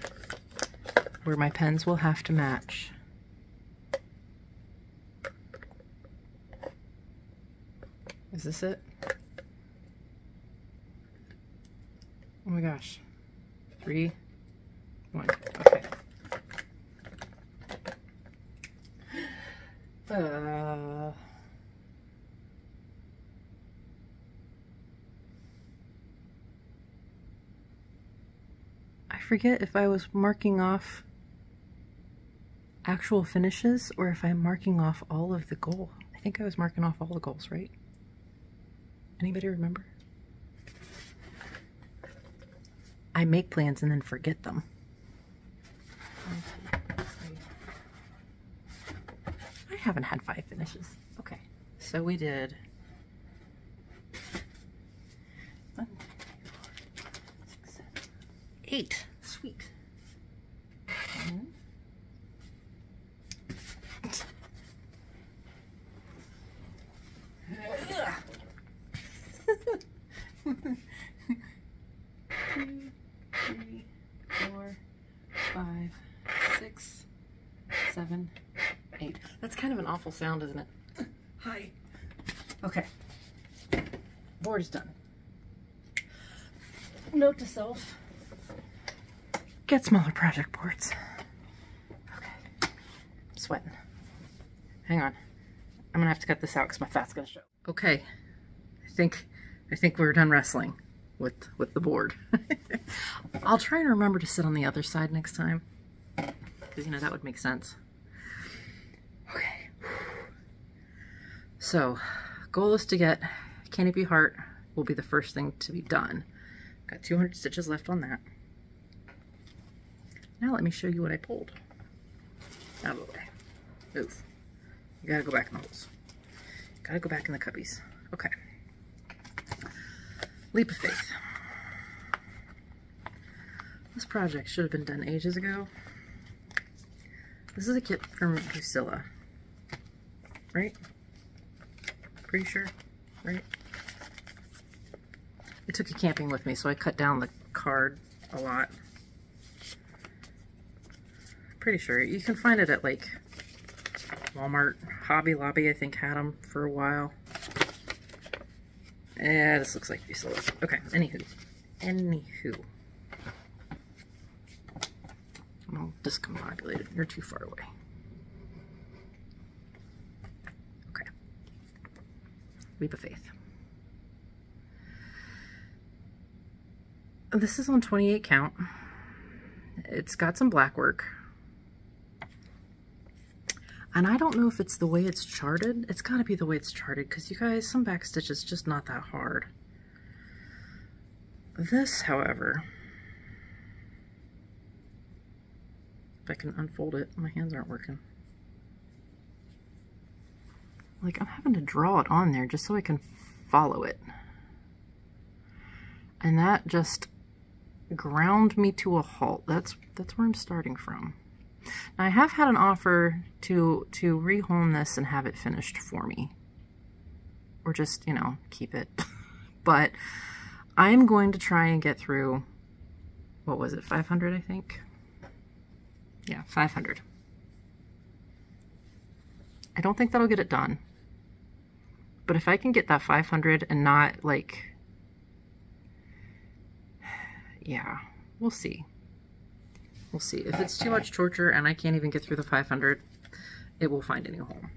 where my pens will have to match. Is this it? Oh my gosh. 3, 1. Okay. I forget if I was marking off actual finishes or if I'm marking off all of the goal. I think I was marking off all the goals, right? Anybody remember? I make plans and then forget them. I haven't had 5 finishes. Okay, so we did 1, 2, 4, 6, 7, 8. Sweet. Two, 3, 4, 5, 6, 7, 8. That's kind of an awful sound, isn't it? Hi. Okay. Board is done. Note to self. Get smaller project boards. Okay. I'm sweating. Hang on. I'm gonna have to cut this out because my fat's gonna show. Okay. I think we're done wrestling with the board. I'll try and remember to sit on the other side next time, because you know that would make sense. Okay. So, goal is to get Canopy Heart will be the first thing to be done. Got 200 stitches left on that. Now let me show you what I pulled. Out of the way. Move. You gotta go back in the holes. Gotta go back in the cubbies. Okay. Leap of faith. This project should have been done ages ago. This is a kit from Drusilla. Right? Pretty sure, right? I took it camping with me, so I cut down the card a lot. Pretty sure. You can find it at like Walmart. Hobby Lobby, I think, had them for a while. Yeah, this looks like Drusilla. Okay, anywho. I'm all discombobulated. You're too far away. Okay. Leap of faith. This is on 28 count. It's got some black work. And I don't know if it's the way it's charted. It's got to be the way it's charted, because you guys, some backstitch is just not that hard. This, however, if I can unfold it, my hands aren't working. Like, I'm having to draw it on there just so I can follow it. And that just ground me to a halt. That's where I'm starting from. Now, I have had an offer to rehome this and have it finished for me. or just, you know, keep it. But I'm going to try and get through, what was it, 500, I think? Yeah, 500. I don't think that'll get it done. But if I can get that 500 and not, like, yeah, we'll see. We'll see. If it's too much torture and I can't even get through the 500, it will find a new home.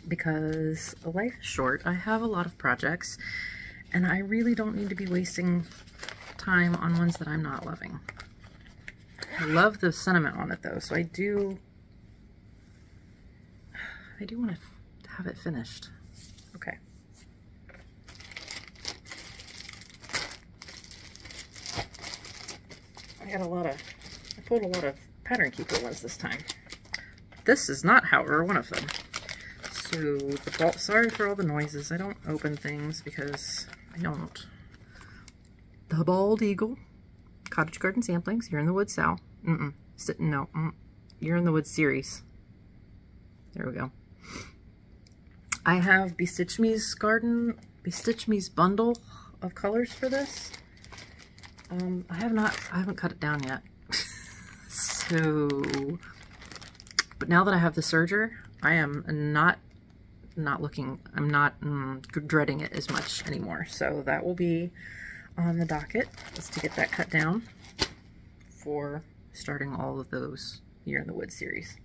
Because life is short. I have a lot of projects, and I really don't need to be wasting time on ones that I'm not loving. I love the sentiment on it, though, so I do want to have it finished. Okay. I pulled a lot of pattern keeper ones this time. This is not, however, one of them. So, sorry for all the noises. I don't open things because I don't. The Bald Eagle, Cottage Garden Samplings, You're in the Woods, Sal. You're in the Woods series. There we go. I have BeStitch Me's bundle of colors for this. I haven't cut it down yet. So, but now that I have the serger, I am not dreading it as much anymore. So that will be on the docket, is to get that cut down for starting all of those You're in the Woods series.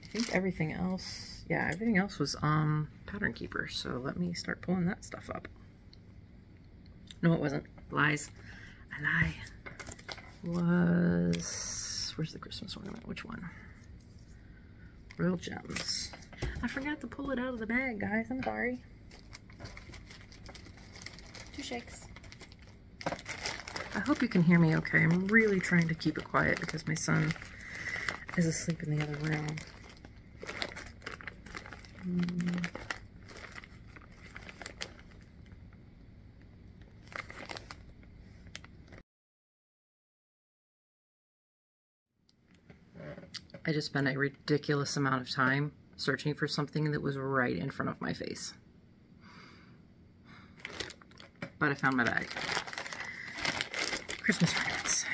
I think everything else, yeah, everything else was pattern keeper. So let me start pulling that stuff up. No, it wasn't. Lies. I lie. Where's the Christmas ornament? Which one? Royal Gems. I forgot to pull it out of the bag, guys. I'm sorry. 2 shakes. I hope you can hear me okay. I'm really trying to keep it quiet because my son is asleep in the other room. I just spent a ridiculous amount of time searching for something that was right in front of my face. But I found my bag. Christmas ornaments.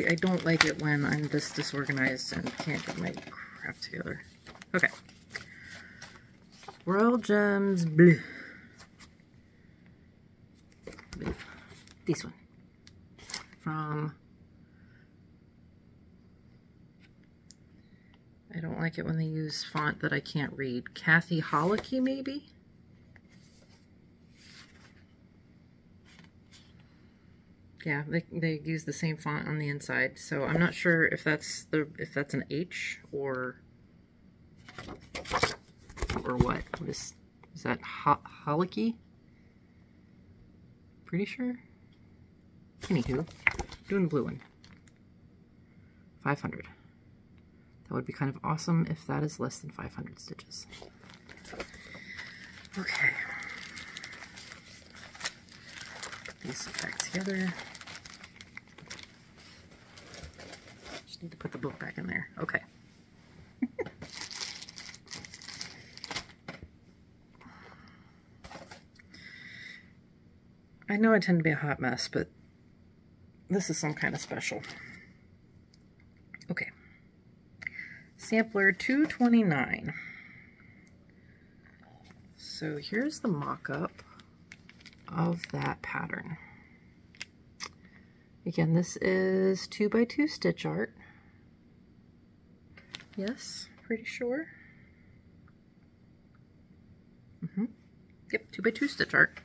I don't like it when I'm this disorganized and can't get my crap together. Okay. Royal Gems Blue. This one. From... I don't like it when they use font that I can't read. Kathy Holicky, maybe? Yeah, they use the same font on the inside, so I'm not sure if that's an H or what. What is that? Holicky? Pretty sure. Anywho, doing the blue one. 500. That would be kind of awesome if that is less than 500 stitches. Okay. Put these back together. Just need to put the book back in there. Okay. I know I tend to be a hot mess, but this is some kind of special. Okay. Sampler 229. So here's the mock-up of that pattern. Again, this is 2x2 stitch art. Yes, pretty sure. Yep, 2x2 stitch art.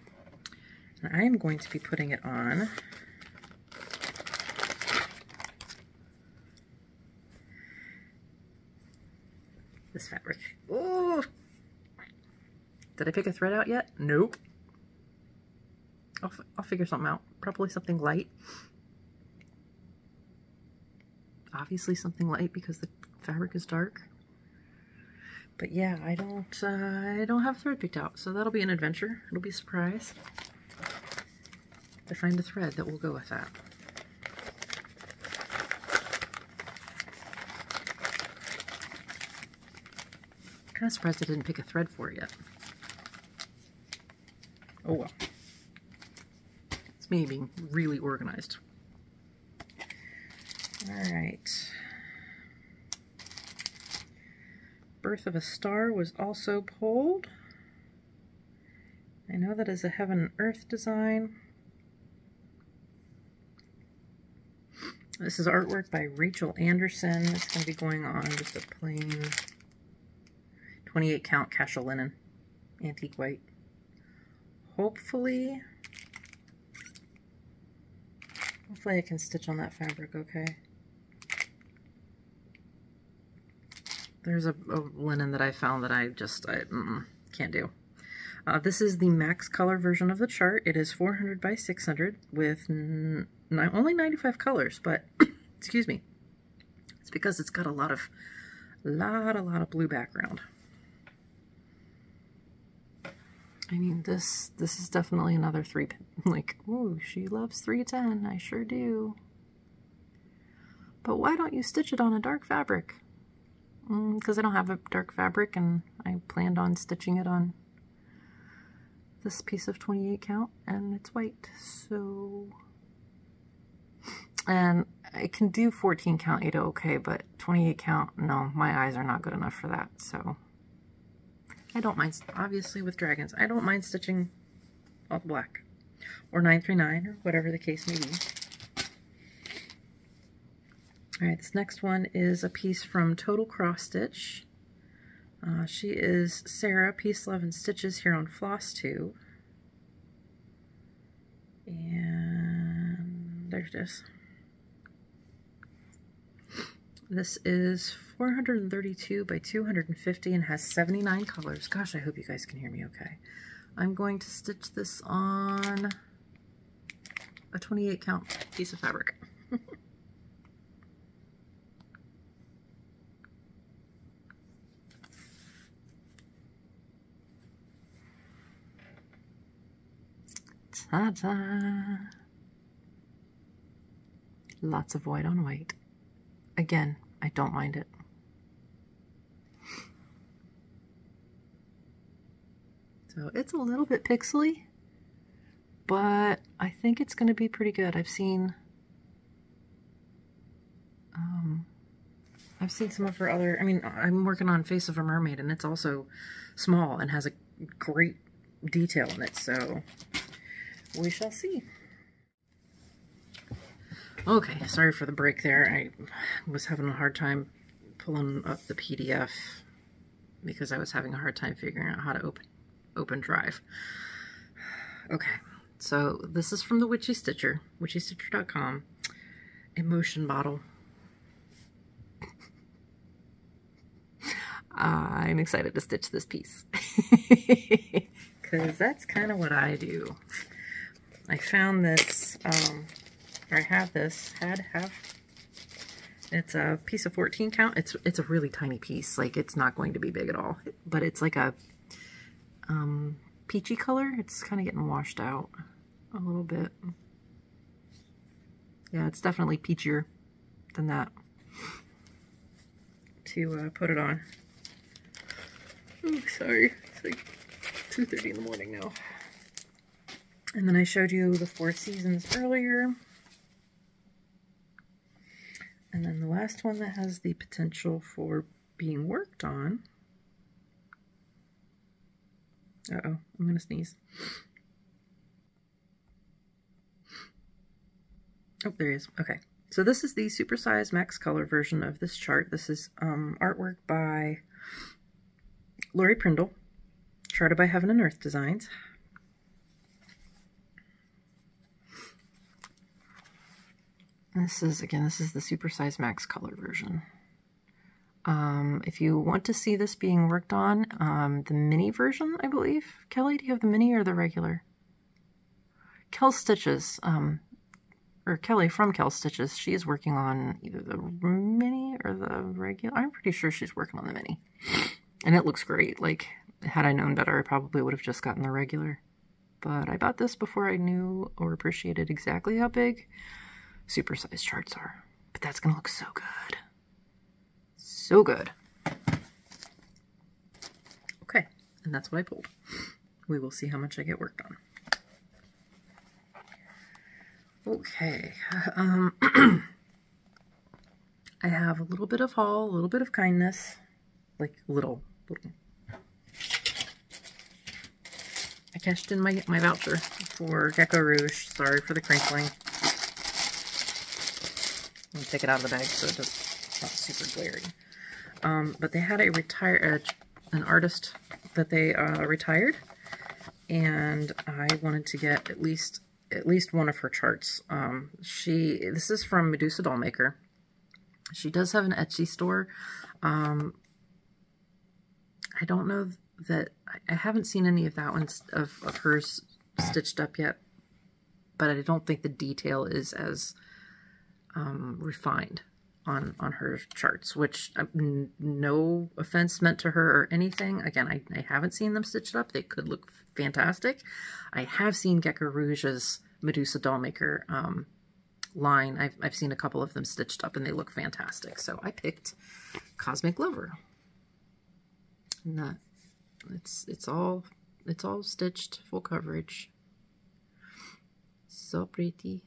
And I am going to be putting it on this fabric. Oh! Did I pick a thread out yet? Nope. I'll figure something out. Probably something light. Obviously something light because the fabric is dark. But yeah, I don't have a thread picked out, so that'll be an adventure. It'll be a surprise. to find a thread that will go with that. Kind of surprised I didn't pick a thread for it yet. Oh well. It's me being really organized. Alright. Birth of a Star was also pulled. I know that is a Heaven and Earth design. This is artwork by Rachel Anderson. It's going to be going on just a plain 28 count casual linen, antique white. Hopefully I can stitch on that fabric okay. There's a linen that I found that I can't do. This is the max color version of the chart. It is 400 by 600 with only 95 colors, but excuse me, it's because it's got a lot of blue background. I mean, this is definitely another 3, like, ooh, she loves 310, I sure do. But why don't you stitch it on a dark fabric? Because I don't have a dark fabric, and I planned on stitching it on this piece of 28 count, and it's white, so... And I can do 14 count Aida okay, but 28 count, no, my eyes are not good enough for that, so... I don't mind, obviously with dragons, I don't mind stitching all black, or 939, or whatever the case may be. Alright, this next one is a piece from Total Cross Stitch. She is Sarah, Peace, Love, and Stitches here on Flosstube. And there it is. This is 432 by 250 and has 79 colors. Gosh, I hope you guys can hear me okay. I'm going to stitch this on a 28 count piece of fabric. Ta-da! Lots of white on white. Again, I don't mind it. So it's a little bit pixely, but I think it's going to be pretty good. I've seen some of her other, I mean, I'm working on Face of a Mermaid, and it's also small and has a great detail in it, so we shall see. Okay, sorry for the break there. I was having a hard time pulling up the PDF because I was having a hard time figuring out how to open Drive. Okay, so this is from the Witchy Stitcher, witchystitcher.com. Emotion bottle. I'm excited to stitch this piece because that's kind of what I do. I found this, or I have this, it's a piece of 14 count. It's a really tiny piece, like it's not going to be big at all, but it's like a peachy color. It's kind of getting washed out a little bit. Yeah, it's definitely peachier than that to put it on. Oh, sorry, it's like 2:30 in the morning now. And then I showed you the 4 seasons earlier. And then the last one that has the potential for being worked on. Uh-oh, I'm gonna sneeze. Oh, there he is. Okay. So this is the supersized max color version of this chart. This is artwork by Lori Prindle, charted by Heaven and Earth Designs. This is the supersized max color version. If you want to see this being worked on, the mini version, I believe. Kelly, do you have the mini or the regular? Kel Stitches, or Kelly from Kel Stitches, she is working on either the mini or the regular. I'm pretty sure she's working on the mini. And it looks great. Like, had I known better, I probably would have just gotten the regular. but I bought this before I knew or appreciated exactly how big supersized charts are. But that's gonna look so good. So good. Okay, and that's what I pulled. We will see how much I get worked on. Okay, I have a little bit of haul, a little bit of kindness, like little. I cashed in my voucher for GeckoRouge. Sorry for the crinkling. I'm gonna take it out of the bag so it's not super glaring. But they had an artist that they retired, and I wanted to get at least one of her charts. This is from Medusa Dollmaker. She does have an Etsy store. I don't know that I haven't seen any of that one of hers stitched up yet, but I don't think the detail is as refined on her charts, which no offense meant to her or anything. Again, I haven't seen them stitched up. They could look fantastic. I have seen GeckoRouge's Medusa Dollmaker line. I've seen a couple of them stitched up and they look fantastic. So I picked Cosmic Lover. And it's all stitched, full coverage. So pretty.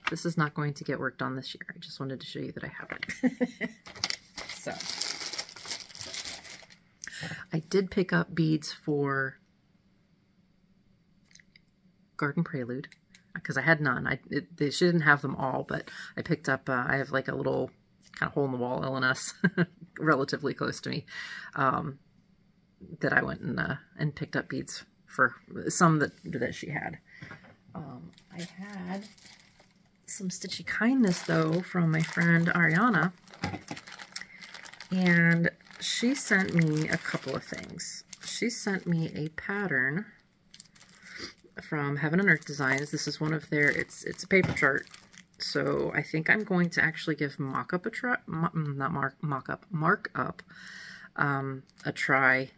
This is not going to get worked on this year. I just wanted to show you that I have it. So, I did pick up beads for Garden Prelude because I had none. She didn't have them all, but I picked up, I have like a little kind of hole-in-the-wall LNS relatively close to me that I went and picked up beads for some that she had. I had some Stitchy Kindness, though, from my friend Ariana, and she sent me a couple of things. She sent me a pattern from Heaven and Earth Designs. This is one of their, it's a paper chart, so I think I'm going to actually give Markup a try, Markup a try,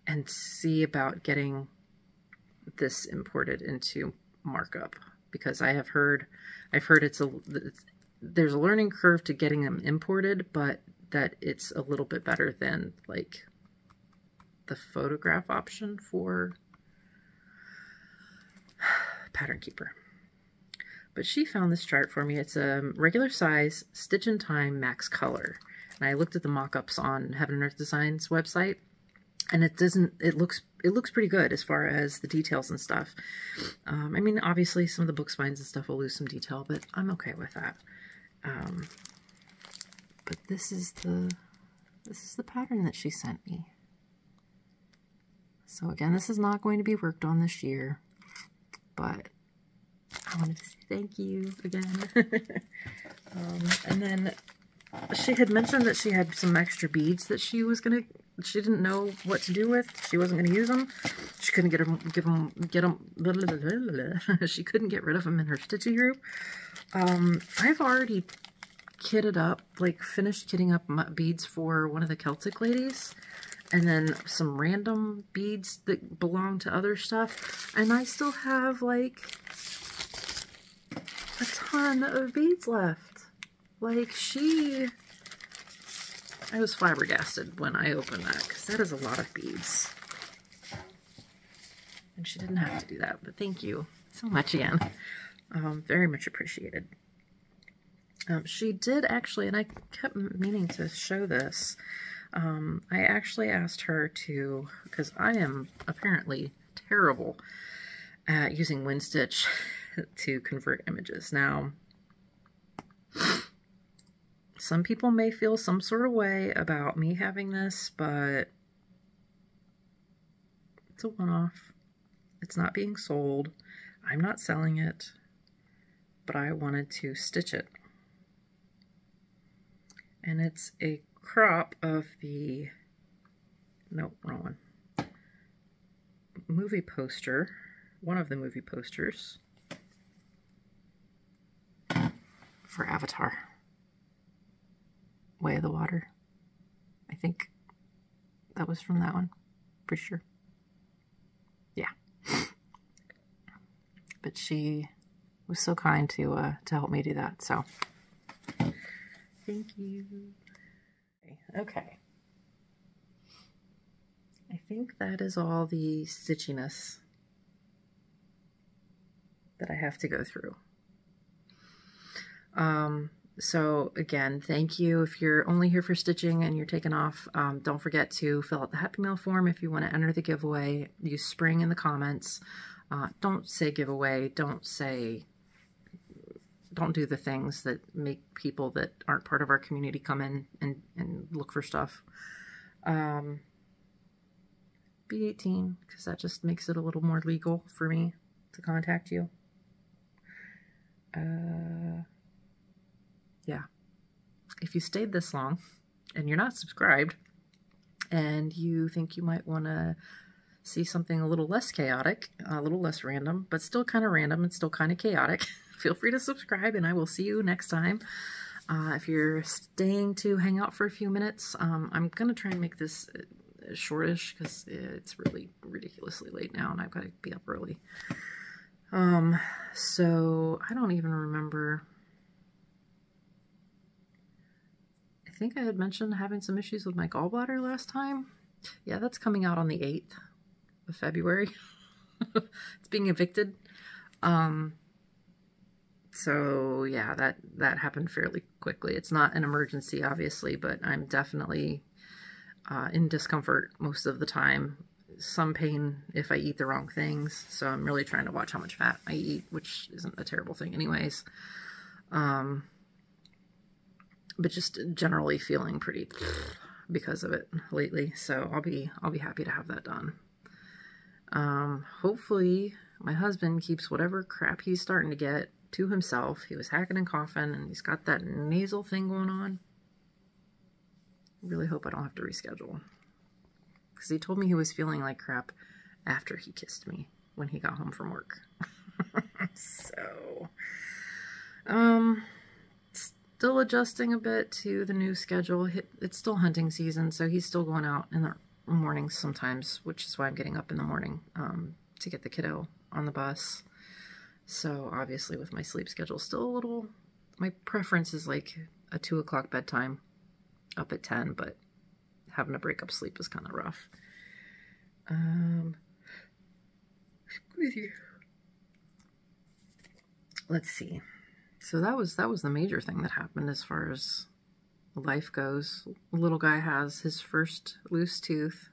and see about getting this imported into Markup, because I've heard there's a learning curve to getting them imported, but that it's a little bit better than like the photograph option for Pattern Keeper. But she found this chart for me. It's a regular size, stitch in time, max color. And I looked at the mock-ups on Heaven and Earth Designs website, and it looks pretty good as far as the details and stuff. I mean, obviously some of the book spines and stuff will lose some detail, but I'm okay with that. But this is the pattern that she sent me. So again, this is not going to be worked on this year, but I wanted to say thank you again. And then she had mentioned that she had some extra beads that she didn't know what to do with. She wasn't going to use them. She couldn't get them. She couldn't get rid of them in her stitchy group. I've already kitted up, like finished kitting up beads for one of the Celtic ladies, and then some random beads that belong to other stuff. And I still have like a ton of beads left. Like I was flabbergasted when I opened that, because that is a lot of beads. And she didn't have to do that, but thank you so much again. Very much appreciated. She did actually, and I kept meaning to show this, I actually asked her to, because I am apparently terrible at using WinStitch to convert images. Now, some people may feel some sort of way about me having this, but it's a one-off. It's not being sold. I'm not selling it, but I wanted to stitch it. And it's a crop of the, no, wrong one, movie poster, one of the movie posters for Avatar. Way of the Water. I think that was from that one. Pretty sure. but she was so kind to help me do that. So thank you. Okay. I think that is all the stitchiness that I have to go through. So again, thank you. If you're only here for stitching and you're taking off, don't forget to fill out the Happy Mail form if you want to enter the giveaway. Use spring in the comments. Don't say giveaway. Don't do the things that make people that aren't part of our community come in and look for stuff. Be 18, because that just makes it a little more legal for me to contact you. Yeah. If you stayed this long and you're not subscribed and you think you might want to see something a little less chaotic, a little less random, but still kind of random and still kind of chaotic, feel free to subscribe and I will see you next time. If you're staying to hang out for a few minutes, I'm going to try and make this shortish because it's really ridiculously late now and I've got to be up early. So I don't even remember. I think I had mentioned having some issues with my gallbladder last time. Yeah, that's coming out on the 8th of February. It's being evicted. So yeah, that happened fairly quickly. It's not an emergency, obviously, but I'm definitely in discomfort most of the time. Some pain if I eat the wrong things. So I'm really trying to watch how much fat I eat, which isn't a terrible thing anyways. But just generally feeling pretty because of it lately. So I'll be happy to have that done. Hopefully my husband keeps whatever crap he's starting to get to himself. He was hacking and coughing and he's got that nasal thing going on. Really hope I don't have to reschedule. Because he told me he was feeling like crap after he kissed me when he got home from work. So, still adjusting a bit to the new schedule. It's still hunting season, so he's still going out in the mornings sometimes, which is why I'm getting up in the morning to get the kiddo on the bus. So obviously with my sleep schedule still a little, my preference is like a 2 o'clock bedtime, up at 10, but having to break up sleep is kind of rough. Let's see. So that was the major thing that happened as far as life goes. The little guy has his first loose tooth.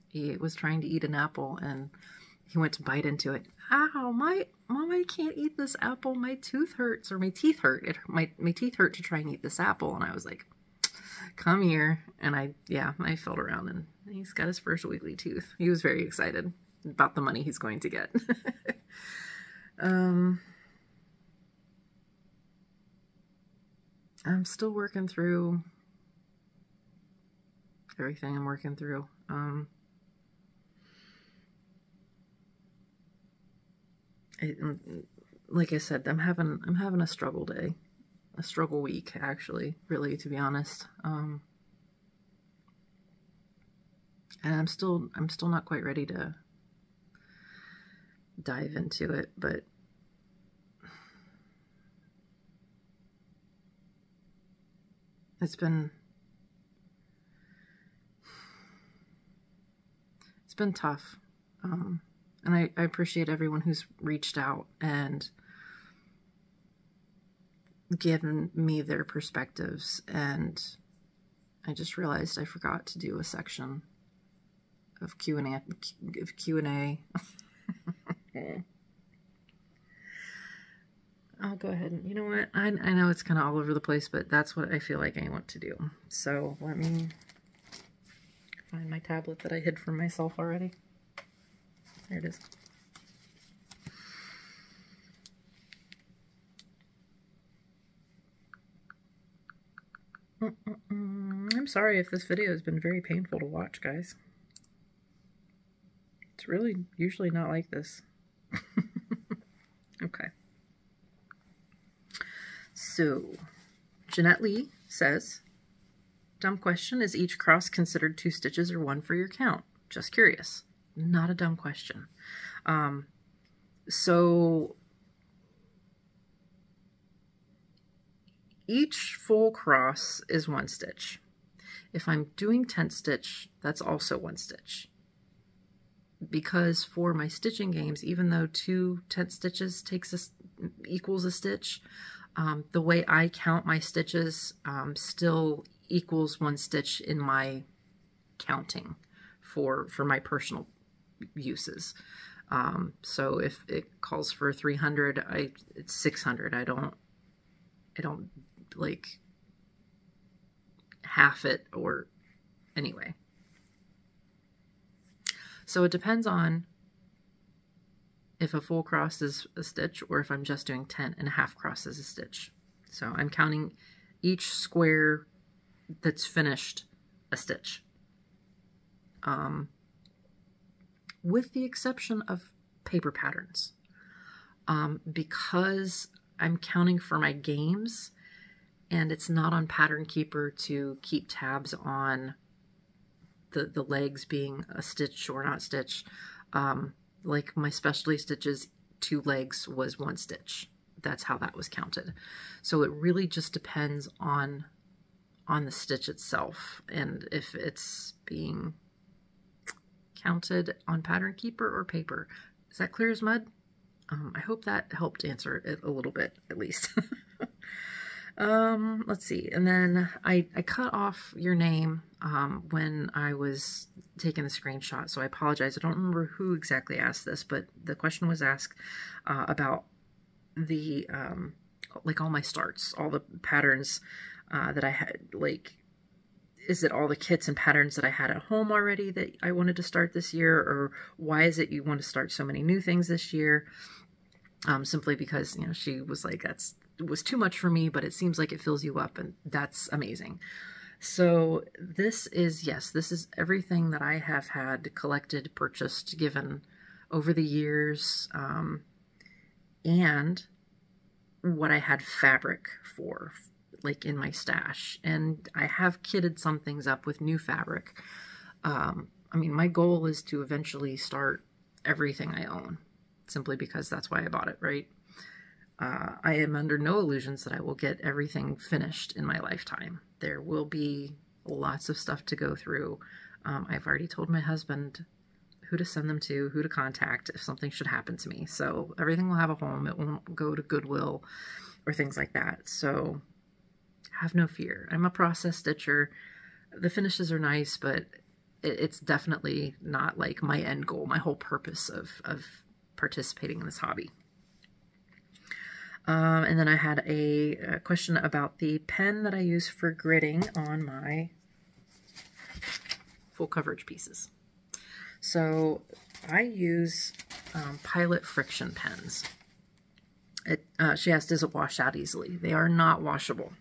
He was trying to eat an apple and he went to bite into it. Ow, Mama, I can't eat this apple. My tooth hurts, or my teeth hurt. My teeth hurt to try and eat this apple. And I was like, come here. And I felt around and he's got his first wiggly tooth. He was very excited about the money he's going to get. I'm still working through everything I'm working through. Like I said, I'm having a struggle day, a struggle week, actually, really, to be honest. And I'm still not quite ready to dive into it, but it's been tough. And I appreciate everyone who's reached out and given me their perspectives. And I just realized I forgot to do a section of Q&A. I'll go ahead and, you know what? I know it's kind of all over the place, but that's what I feel like I want to do. So let me find my tablet that I hid from myself already. There it is. I'm sorry if this video has been very painful to watch, guys. It's really usually not like this. Okay. So, Jeanette Lee says, dumb question, is each cross considered 2 stitches or 1 for your count? Just curious. Not a dumb question. So each full cross is 1 stitch. If I'm doing tent stitch, that's also 1 stitch. Because for my stitching games, even though 2 tent stitches equals a stitch, the way I count my stitches still equals 1 stitch in my counting for my personal uses. So if it calls for 300, it's 600. I don't like half it, or anyway. So it depends on if a full cross is a stitch or if I'm just doing 10 and a half cross as a stitch. So I'm counting each square that's finished a stitch. With the exception of paper patterns. Because I'm counting for my games and it's not on Pattern Keeper to keep tabs on the legs being a stitch or not stitch. Like my specialty stitches, 2 legs was 1 stitch. That's how that was counted. So it really just depends on the stitch itself and if it's being counted on Pattern Keeper or paper. Is that clear as mud? I hope that helped answer it a little bit, at least. Let's see. And then I cut off your name when I was taking the screenshot, so I apologize. I don't remember who exactly asked this, but the question was asked about the like all my starts, all the patterns that I had. Like, is it all the kits and patterns that I had at home already that I wanted to start this year, or why is it you want to start so many new things this year? Simply because, you know, she was like, it was too much for me, but it seems like it fills you up, and that's amazing. So this is, yes, this is everything that I have had collected, purchased, given over the years, and what I had fabric for, like in my stash. And I have kitted some things up with new fabric. I mean, my goal is to eventually start everything I own, simply because that's why I bought it, right? I am under no illusions that I will get everything finished in my lifetime. There will be lots of stuff to go through. I've already told my husband who to send them to, who to contact if something should happen to me. So everything will have a home. It won't go to Goodwill or things like that. So have no fear. I'm a process stitcher. The finishes are nice, but it's definitely not like my end goal, my whole purpose of participating in this hobby. And then I had a question about the pen that I use for gridding on my full coverage pieces. So I use Pilot friction pens. She asked, does it wash out easily? They are not washable.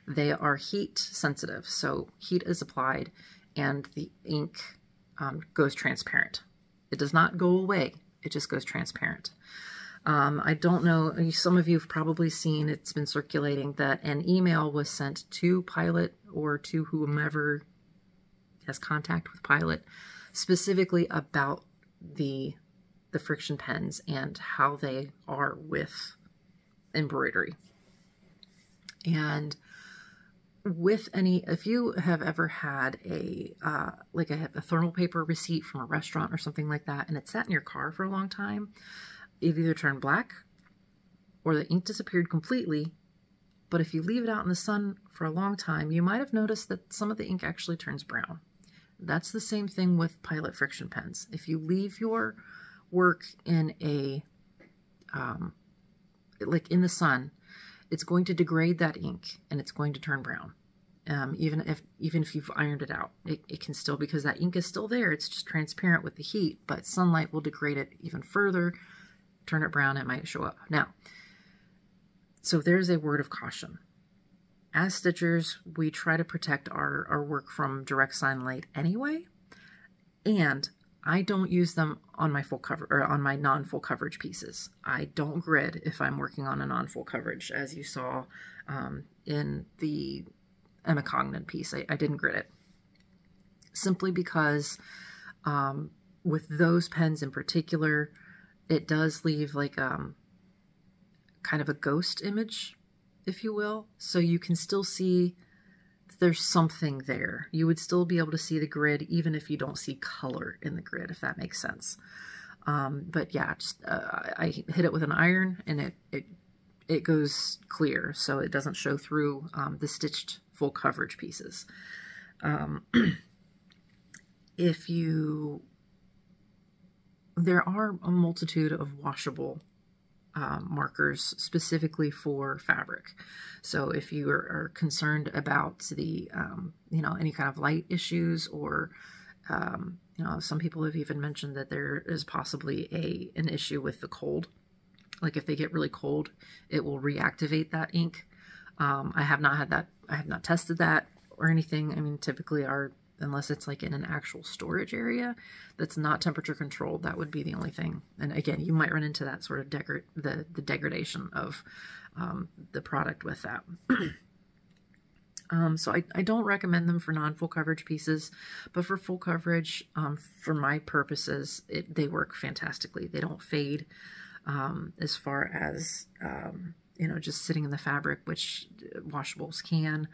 They are heat sensitive, so heat is applied and the ink goes transparent. It does not go away, it just goes transparent. I don't know, some of you have probably seen, it's been circulating that an email was sent to Pilot or to whomever has contact with Pilot specifically about the friction pens and how they are with embroidery. And with any, if you have ever had a like a thermal paper receipt from a restaurant or something like that, and it sat in your car for a long time, it either turned black or the ink disappeared completely. But if you leave it out in the sun for a long time, you might have noticed that some of the ink actually turns brown. That's the same thing with Pilot friction pens. If you leave your work in a like in the sun, it's going to degrade that ink and it's going to turn brown. Even if you've ironed it out, it can still, because that ink is still there, it's just transparent with the heat, but sunlight will degrade it even further, turn it brown, it might show up. Now, so there's a word of caution. As stitchers, we try to protect our work from direct sunlight anyway, and I don't use them on my full cover or on my non-full coverage pieces. I don't grid if I'm working on a non-full coverage, as you saw in the Emma Congdon piece. I didn't grid it simply because with those pens in particular, it does leave like kind of a ghost image, if you will. So you can still see there's something there. You would still be able to see the grid even if you don't see color in the grid, if that makes sense. But yeah, just, I hit it with an iron and it goes clear, so it doesn't show through the stitched full coverage pieces. There are a multitude of washable markers specifically for fabric. So if you are concerned about the, any kind of light issues, or, some people have even mentioned that there is possibly an issue with the cold. Like if they get really cold, it will reactivate that ink. I have not had that. I have not tested that or anything. I mean, typically unless it's like in an actual storage area that's not temperature controlled, that would be the only thing. And again, you might run into that sort of the degradation of the product with that. So I don't recommend them for non-full coverage pieces, but for full coverage, for my purposes, they work fantastically. They don't fade as far as, just sitting in the fabric, which washables can.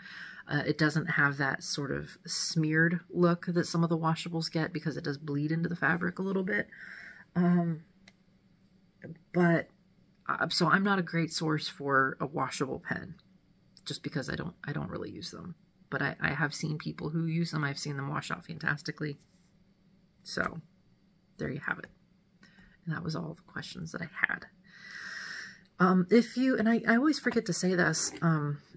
It doesn't have that sort of smeared look that some of the washables get because it does bleed into the fabric a little bit. So I'm not a great source for a washable pen, just because I don't really use them. But I have seen people who use them. I've seen them wash out fantastically. So there you have it. And that was all the questions that I had. I always forget to say this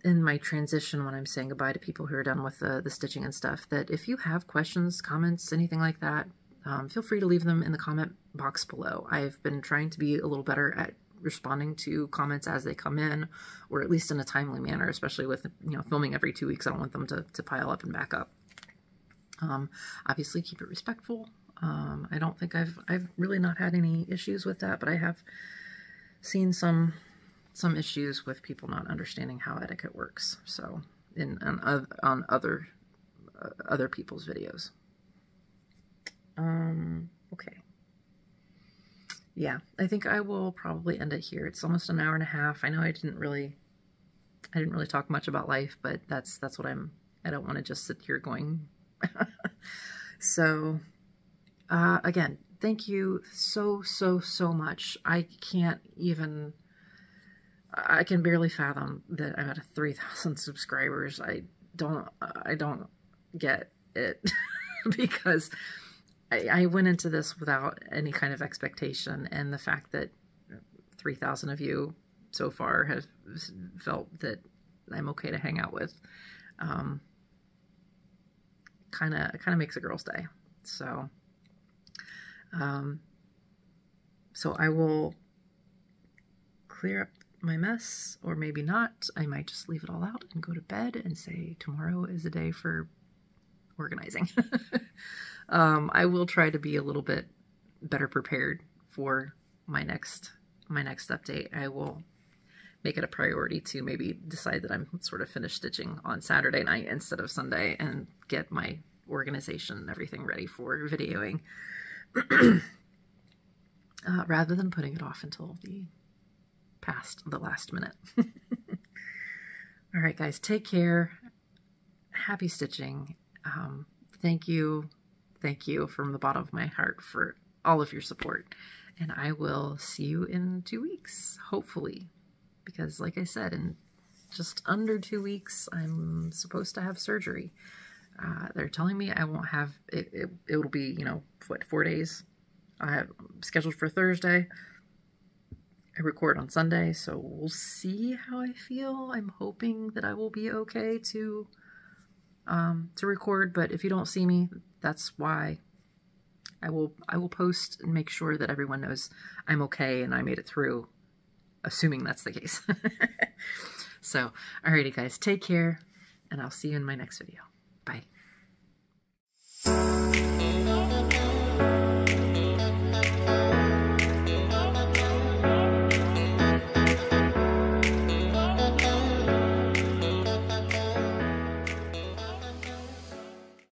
in my transition when I'm saying goodbye to people who are done with the stitching and stuff, that if you have questions, comments, anything like that, feel free to leave them in the comment box below. I've been trying to be a little better at responding to comments as they come in, or at least in a timely manner, especially with, filming every 2 weeks. I don't want them to pile up and back up. Obviously keep it respectful. I don't think I've really not had any issues with that, but I have seen some issues with people not understanding how etiquette works. So on other people's videos. Okay. Yeah, I think I will probably end it here. It's almost an hour and a half. I know I didn't really talk much about life, but that's what I don't want to just sit here going. So, again, thank you so much. I can barely fathom that I'm at 3,000 subscribers. I don't get it because I went into this without any kind of expectation, and the fact that 3,000 of you so far have felt that I'm okay to hang out with, kind of makes a girl's day. So, so I will clear up my mess, or maybe not. I might just leave it all out and go to bed and say tomorrow is a day for organizing. I will try to be a little bit better prepared for my next update. I will make it a priority to maybe decide that I'm sort of finished stitching on Saturday night instead of Sunday, and get my organization and everything ready for videoing, rather than putting it off until past the last minute. All right, guys, take care. Happy stitching. Thank you from the bottom of my heart for all of your support, and I will see you in 2 weeks, hopefully, because like I said, in just under 2 weeks, I'm supposed to have surgery. They're telling me I won't have it. It'll be, 4 days. I have scheduled for Thursday. I record on Sunday, so we'll see how I feel. I'm hoping that I will be okay to record, but if you don't see me, that's why. I will post and make sure that everyone knows I'm okay and I made it through, assuming that's the case. So, alrighty guys, take care, and I'll see you in my next video. Bye.